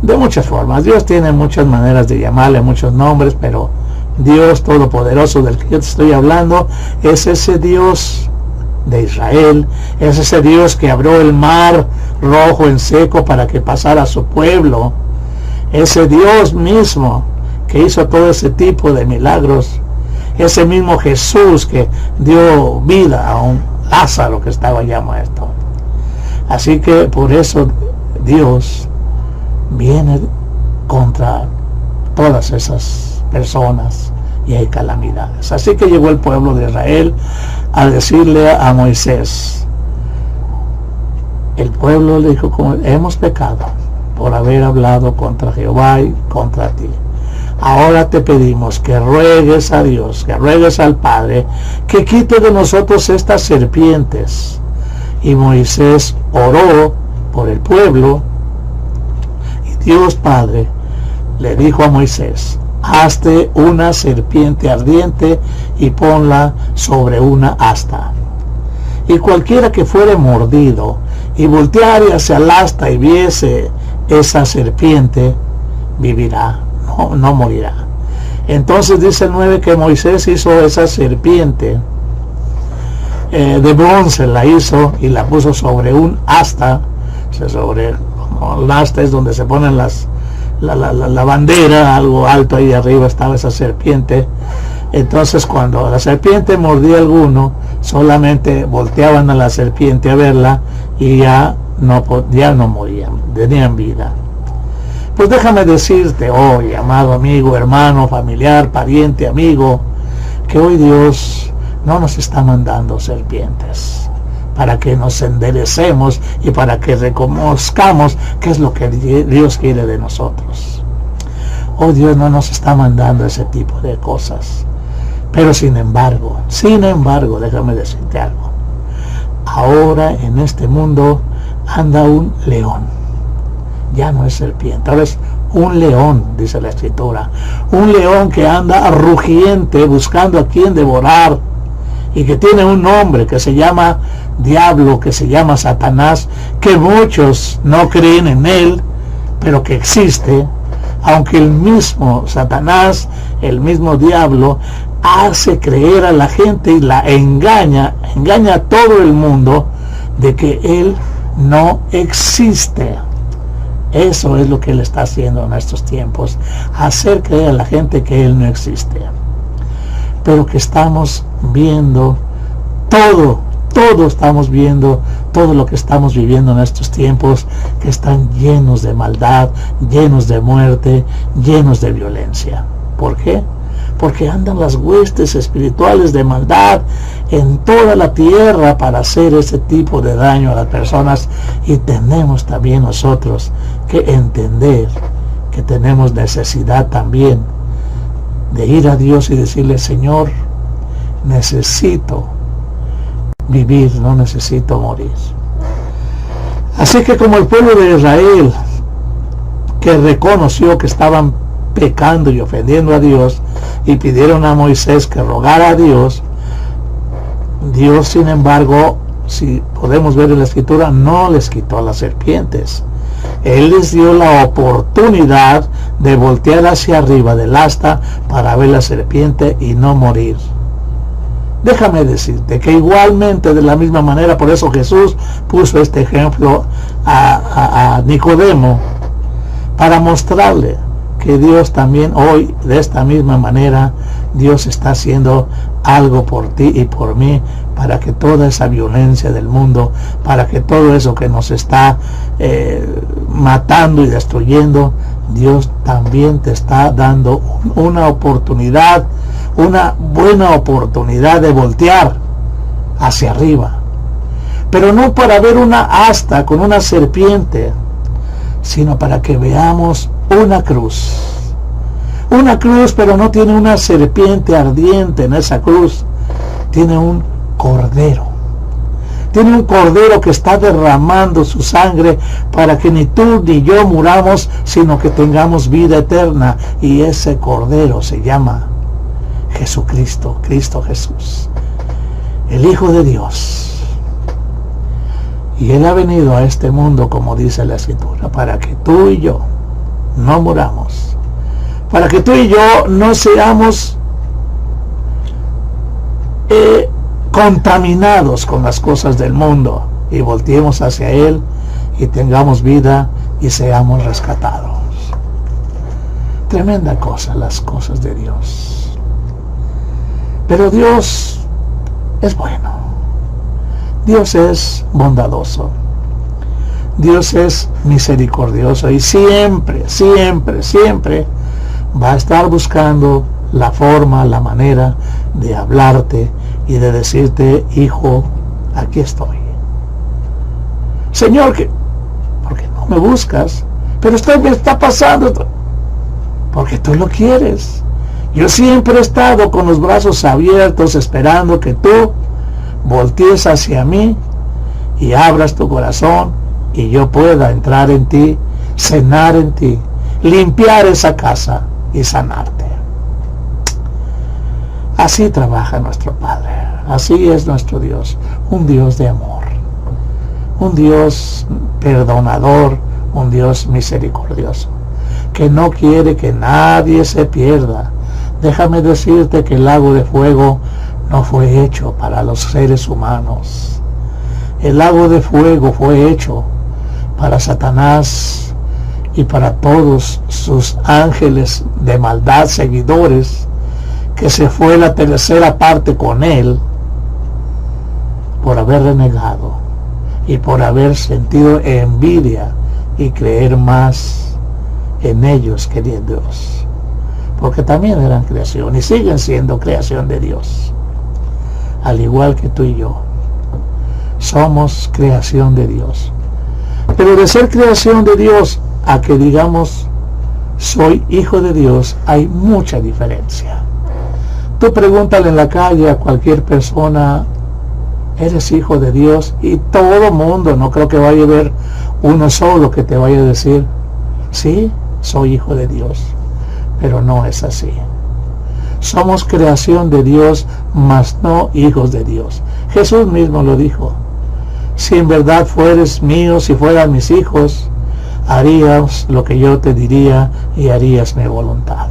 de muchas formas. Dios tiene muchas maneras de llamarle, muchos nombres, pero Dios Todopoderoso del que yo te estoy hablando es ese Dios de Israel, es ese Dios que abrió el mar rojo en seco para que pasara su pueblo, ese Dios mismo que hizo todo ese tipo de milagros, ese mismo Jesús que dio vida a un Lázaro que estaba ya muerto. Así que por eso Dios viene contra todas esas personas y hay calamidades. Así que llegó el pueblo de Israel a decirle a Moisés, el pueblo le dijo: hemos pecado por haber hablado contra Jehová y contra ti. Ahora te pedimos que ruegues a Dios, que ruegues al Padre, que quite de nosotros estas serpientes. Y Moisés oró por el pueblo, y Dios Padre le dijo a Moisés: hazte una serpiente ardiente y ponla sobre una asta. Y cualquiera que fuere mordido y volteare hacia el asta y viese esa serpiente, vivirá, no morirá. Entonces dice el 9 que Moisés hizo esa serpiente de bronce, la hizo y la puso sobre un asta. Sobre el asta es donde se ponen la bandera, algo alto ahí arriba estaba esa serpiente. Entonces cuando la serpiente mordía a alguno, solamente volteaban a la serpiente a verla y ya no morían, tenían vida. Pues déjame decirte hoy, amado amigo, hermano, familiar, pariente, amigo, que hoy Dios no nos está mandando serpientes para que nos enderecemos y para que reconozcamos qué es lo que Dios quiere de nosotros. Hoy Dios no nos está mandando ese tipo de cosas. Pero sin embargo, déjame decirte algo. Ahora en este mundo anda un león. Ya no es serpiente, ahora es un león, dice la Escritura. Un león que anda rugiente buscando a quien devorar, y que tiene un nombre que se llama diablo, que se llama Satanás, que muchos no creen en él, pero que existe, aunque el mismo Satanás, el mismo diablo, hace creer a la gente y la engaña a todo el mundo de que él no existe. Eso es lo que él está haciendo en estos tiempos, hacer creer a la gente que él no existe. Pero que estamos viendo todo estamos viendo, todo lo que estamos viviendo en estos tiempos, que están llenos de maldad, llenos de muerte, llenos de violencia. ¿Por qué? Porque andan las huestes espirituales de maldad en toda la tierra para hacer ese tipo de daño a las personas, y tenemos también nosotros que entender que tenemos necesidad también de ir a Dios y decirle: Señor, necesito vivir, no necesito morir. Así que como el pueblo de Israel, que reconoció que estaban pecando y ofendiendo a Dios, y pidieron a Moisés que rogara a Dios, Dios, sin embargo, si podemos ver en la Escritura, no les quitó las serpientes. Él les dio la oportunidad de voltear hacia arriba del asta para ver la serpiente y no morir. Déjame decirte que igualmente, de la misma manera, por eso Jesús puso este ejemplo a Nicodemo, para mostrarle que Dios también hoy, de esta misma manera, Dios está haciendo algo por ti y por mí, para que toda esa violencia del mundo, para que todo eso que nos está matando y destruyendo, Dios también te está dando una oportunidad, una buena oportunidad de voltear hacia arriba, pero no para ver una asta con una serpiente, sino para que veamos una cruz, pero no tiene una serpiente ardiente en esa cruz, tiene un cordero, que está derramando su sangre para que ni tú ni yo muramos, sino que tengamos vida eterna, y ese cordero se llama Jesucristo, Cristo Jesús, el Hijo de Dios. Y Él ha venido a este mundo, como dice la Escritura, para que tú y yo no muramos, para que tú y yo no seamos contaminados con las cosas del mundo, y volteemos hacia Él y tengamos vida y seamos rescatados. Tremenda cosa las cosas de Dios. Pero Dios es bueno, Dios es bondadoso, Dios es misericordioso, y siempre va a estar buscando la forma, la manera de hablarte y de decirte: hijo, aquí estoy. Señor, ¿por qué no me buscas? Pero esto me está pasando, porque tú lo quieres. Yo siempre he estado con los brazos abiertos, esperando que tú voltees hacia mí y abras tu corazón, y yo pueda entrar en ti, cenar en ti, limpiar esa casa y sanarte. Así trabaja nuestro Padre, así es nuestro Dios, un Dios de amor, un Dios perdonador, un Dios misericordioso, que no quiere que nadie se pierda. Déjame decirte que el lago de fuego no fue hecho para los seres humanos. El lago de fuego fue hecho para Satanás y para todos sus ángeles de maldad, seguidores, que se fue la tercera parte con él por haber renegado y por haber sentido envidia y creer más en ellos que en Dios, porque también eran creación y siguen siendo creación de Dios, al igual que tú y yo somos creación de Dios. Pero de ser creación de Dios a que digamos soy hijo de Dios, hay mucha diferencia. Tú pregúntale en la calle a cualquier persona, ¿eres hijo de Dios? Y todo mundo, no creo que vaya a haber uno solo que te vaya a decir, sí, soy hijo de Dios. Pero no es así. Somos creación de Dios, mas no hijos de Dios. Jesús mismo lo dijo. Si en verdad fueres mío, si fueran mis hijos, harías lo que yo te diría y harías mi voluntad.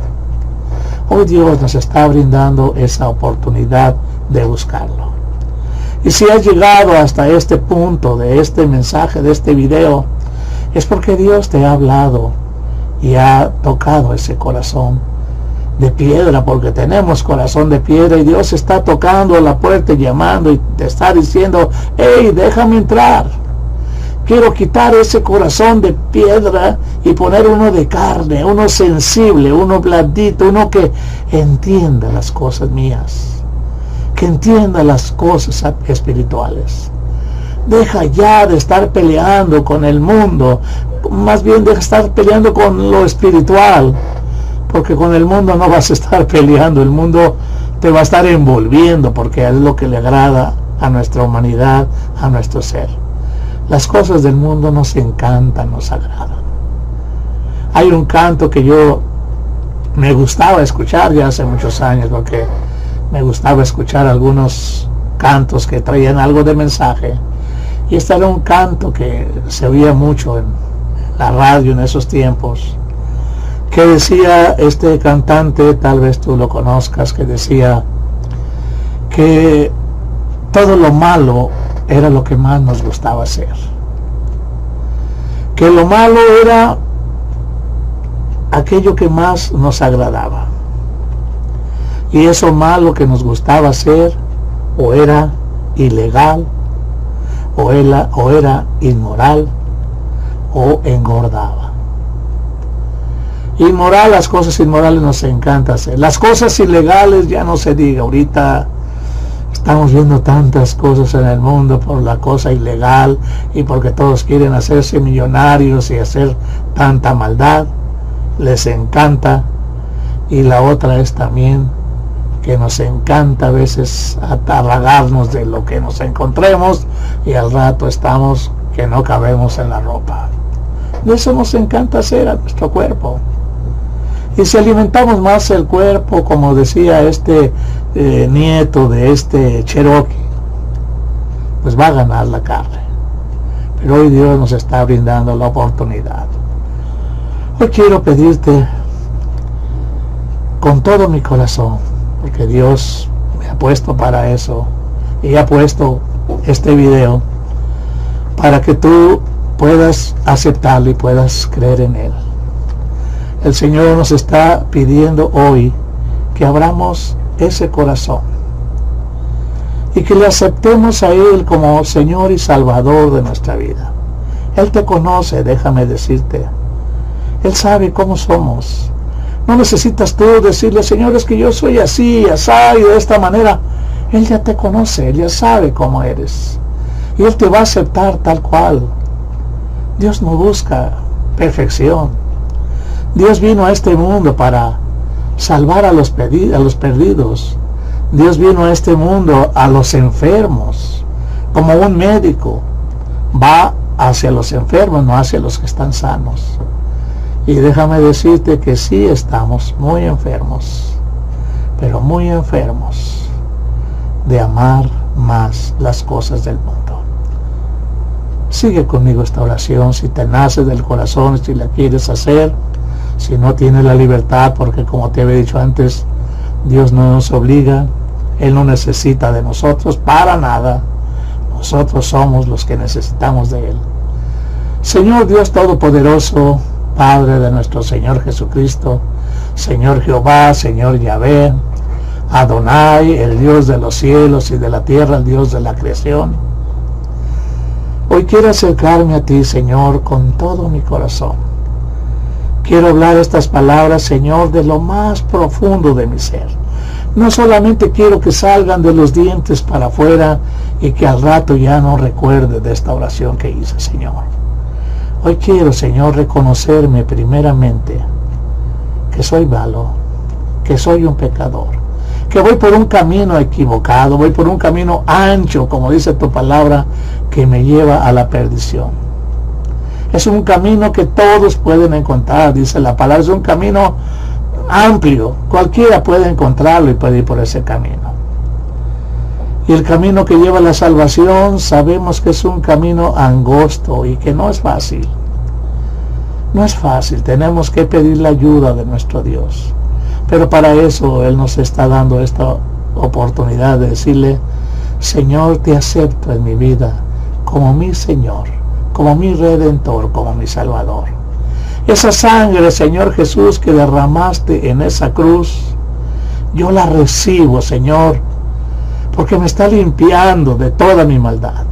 Hoy Dios nos está brindando esa oportunidad de buscarlo. Y si has llegado hasta este punto de este mensaje, de este video, es porque Dios te ha hablado y ha tocado ese corazón de piedra, porque tenemos corazón de piedra y Dios está tocando a la puerta y llamando y te está diciendo, hey, déjame entrar. Quiero quitar ese corazón de piedra y poner uno de carne, uno sensible, uno blandito, uno que entienda las cosas mías, que entienda las cosas espirituales. Deja ya de estar peleando con el mundo, más bien deja de estar peleando con lo espiritual, porque con el mundo no vas a estar peleando, el mundo te va a estar envolviendo, porque es lo que le agrada a nuestra humanidad, a nuestro ser. Las cosas del mundo nos encantan, nos agradan. Hay un canto que yo me gustaba escuchar ya hace muchos años, porque me gustaba escuchar algunos cantos que traían algo de mensaje, y este era un canto que se oía mucho en la radio en esos tiempos, que decía este cantante, tal vez tú lo conozcas, que decía que todo lo malo era lo que más nos gustaba hacer, que lo malo era aquello que más nos agradaba, y eso malo que nos gustaba hacer o era ilegal, o era inmoral, o engordaba. Inmoral, las cosas inmorales nos encanta hacer. Las cosas ilegales ya no se diga. Ahorita estamos viendo tantas cosas en el mundo por la cosa ilegal y porque todos quieren hacerse millonarios y hacer tanta maldad. Les encanta. Y la otra es también que nos encanta a veces atarragarnos de lo que nos encontremos y al rato estamos que no cabemos en la ropa. De eso nos encanta hacer a nuestro cuerpo. Y si alimentamos más el cuerpo, como decía este nieto de este Cherokee, pues va a ganar la carne. Pero hoy Dios nos está brindando la oportunidad. Hoy quiero pedirte con todo mi corazón, porque Dios me ha puesto para eso y ha puesto este video para que tú puedas aceptarlo y puedas creer en Él. El Señor nos está pidiendo hoy que abramos ese corazón y que le aceptemos a Él como Señor y Salvador de nuestra vida. Él te conoce, déjame decirte. Él sabe cómo somos. No necesitas tú decirle, Señor, es que yo soy así, así y de esta manera. Él ya te conoce, Él ya sabe cómo eres. Y Él te va a aceptar tal cual. Dios no busca perfección. Dios vino a este mundo para salvar a los perdidos. Dios vino a este mundo a los enfermos. Como un médico va hacia los enfermos, no hacia los que están sanos. Y déjame decirte que sí estamos muy enfermos, pero muy enfermos de amar más las cosas del mundo. Sigue conmigo esta oración si te nace del corazón, si la quieres hacer. Si no tienes la libertad, porque como te había dicho antes, Dios no nos obliga, Él no necesita de nosotros para nada. Nosotros somos los que necesitamos de Él. Señor Dios Todopoderoso, Padre de nuestro Señor Jesucristo, Señor Jehová, Señor Yahvé, Adonai, el Dios de los cielos y de la tierra, el Dios de la creación. Hoy quiero acercarme a ti, Señor, con todo mi corazón. Quiero hablar estas palabras, Señor, de lo más profundo de mi ser. No solamente quiero que salgan de los dientes para afuera y que al rato ya no recuerde de esta oración que hice, Señor. Hoy quiero, Señor, reconocerme primeramente que soy malo, que soy un pecador, que voy por un camino equivocado, voy por un camino ancho, como dice tu palabra, que me lleva a la perdición. Es un camino que todos pueden encontrar, dice la palabra, es un camino amplio, cualquiera puede encontrarlo y puede ir por ese camino. Y el camino que lleva a la salvación, sabemos que es un camino angosto y que no es fácil. No es fácil, tenemos que pedir la ayuda de nuestro Dios. Pero para eso Él nos está dando esta oportunidad de decirle: Señor, te acepto en mi vida como mi Señor, como mi Redentor, como mi Salvador. Esa sangre, Señor Jesús, que derramaste en esa cruz, yo la recibo, Señor, porque me está limpiando de toda mi maldad.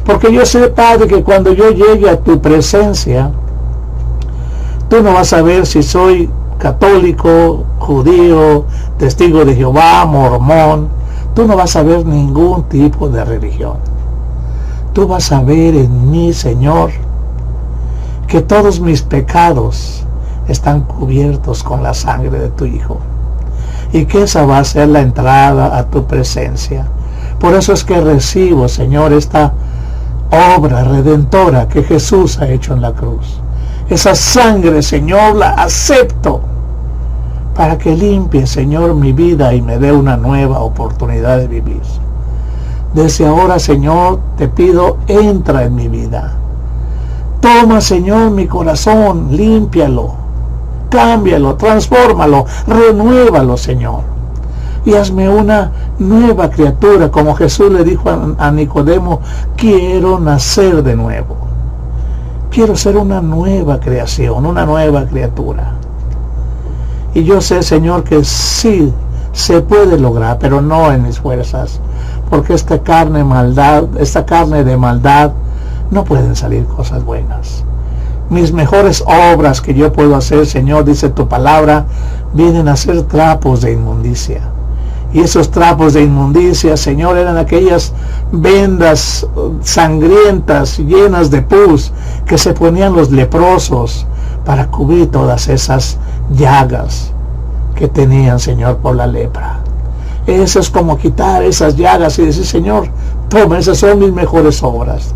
Porque yo sé, Padre, que cuando yo llegue a tu presencia, tú no vas a ver si soy católico, judío, testigo de Jehová, mormón. Tú no vas a ver ningún tipo de religión. Tú vas a ver en mí, Señor, que todos mis pecados están cubiertos con la sangre de tu Hijo. Y que esa va a ser la entrada a tu presencia. Por eso es que recibo, Señor, esta obra redentora que Jesús ha hecho en la cruz. Esa sangre, Señor, la acepto para que limpie, Señor, mi vida y me dé una nueva oportunidad de vivir. Desde ahora, Señor, te pido, entra en mi vida. Toma, Señor, mi corazón, límpialo, cámbialo, transfórmalo, renuévalo, Señor. Y hazme una nueva criatura, como Jesús le dijo a Nicodemo: quiero nacer de nuevo. Quiero ser una nueva creación, una nueva criatura. Y yo sé, Señor, que sí se puede lograr, pero no en mis fuerzas, porque esta carne de maldad, no pueden salir cosas buenas. Mis mejores obras que yo puedo hacer, Señor, dice tu palabra, vienen a ser trapos de inmundicia. Y esos trapos de inmundicia, Señor, eran aquellas vendas sangrientas, llenas de pus, que se ponían los leprosos para cubrir todas esas llagas que tenían, Señor, por la lepra. Eso es como quitar esas llagas y decir: Señor, toma, esas son mis mejores obras.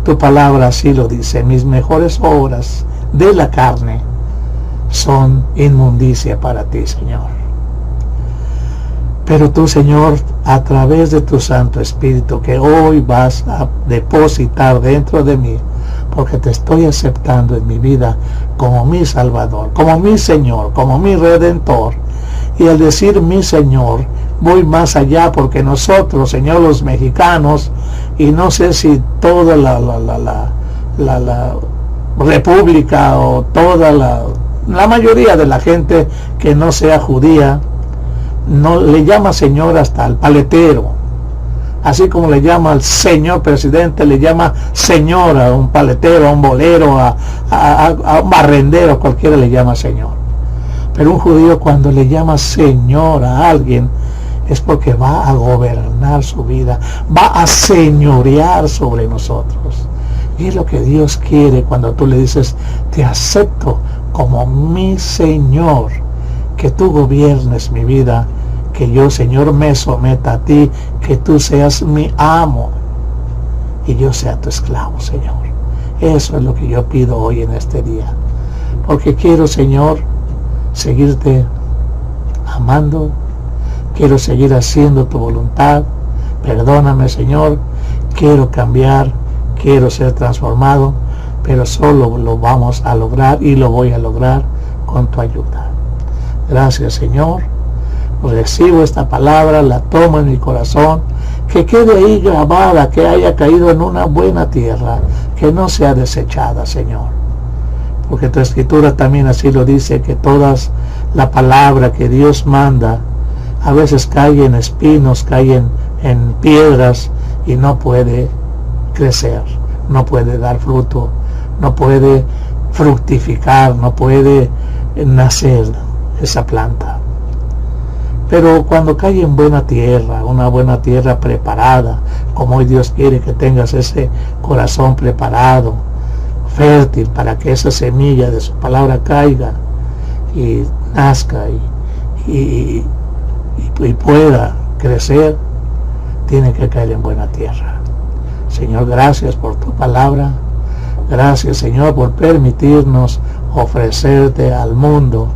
Tu palabra así lo dice: mis mejores obras de la carne son inmundicia para ti, Señor. Pero tú, Señor, a través de tu Santo Espíritu, que hoy vas a depositar dentro de mí, porque te estoy aceptando en mi vida como mi Salvador, como mi Señor, como mi Redentor. Y al decir mi Señor, voy más allá, porque nosotros, Señor, los mexicanos, y no sé si toda la república o toda la mayoría de la gente que no sea judía, no le llama Señor hasta al paletero, así como le llama al señor presidente, le llama Señor a un paletero, a un bolero, a un barrendero, cualquiera le llama Señor. Pero un judío, cuando le llama Señor a alguien, es porque va a gobernar su vida, va a señorear sobre nosotros. Y es lo que Dios quiere cuando tú le dices: te acepto como mi Señor, que tú gobiernes mi vida, que yo, Señor, me someta a ti, que tú seas mi amo y yo sea tu esclavo, Señor. Eso es lo que yo pido hoy en este día, porque quiero, Señor, seguirte amando, quiero seguir haciendo tu voluntad. Perdóname, Señor, quiero cambiar, quiero ser transformado, pero solo lo vamos a lograr y lo voy a lograr con tu ayuda. Gracias, Señor. Recibo esta palabra, la tomo en mi corazón, que quede ahí grabada, que haya caído en una buena tierra, que no sea desechada, Señor. Porque tu Escritura también así lo dice, que toda la palabra que Dios manda a veces cae en espinos, cae en piedras y no puede crecer, no puede dar fruto, no puede fructificar, no puede nacer esa planta. Pero cuando cae en buena tierra, una buena tierra preparada, como hoy Dios quiere que tengas ese corazón preparado, fértil, para que esa semilla de su palabra caiga y nazca y y pueda crecer, tiene que caer en buena tierra. Señor, gracias por tu palabra. Gracias, Señor, por permitirnos ofrecerte al mundo,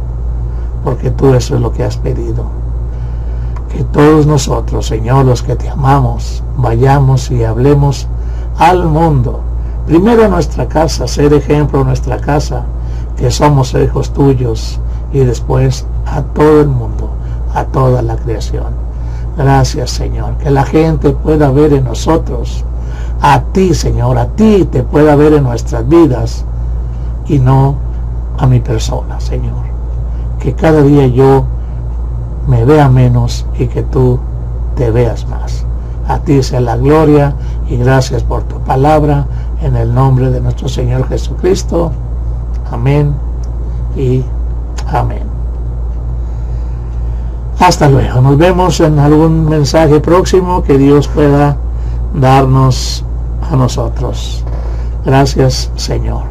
porque tú eso es lo que has pedido. Que todos nosotros, Señor, los que te amamos, vayamos y hablemos al mundo. Primero a nuestra casa, ser ejemplo en nuestra casa, que somos hijos tuyos, y después a todo el mundo, a toda la creación. Gracias, Señor, que la gente pueda ver en nosotros a ti, Señor, a ti te pueda ver en nuestras vidas y no a mi persona, Señor. Que cada día yo me vea menos y que tú te veas más. A ti sea la gloria y gracias por tu palabra, en el nombre de nuestro Señor Jesucristo. Amén y amén. Hasta luego. Nos vemos en algún mensaje próximo que Dios pueda darnos a nosotros. Gracias, Señor.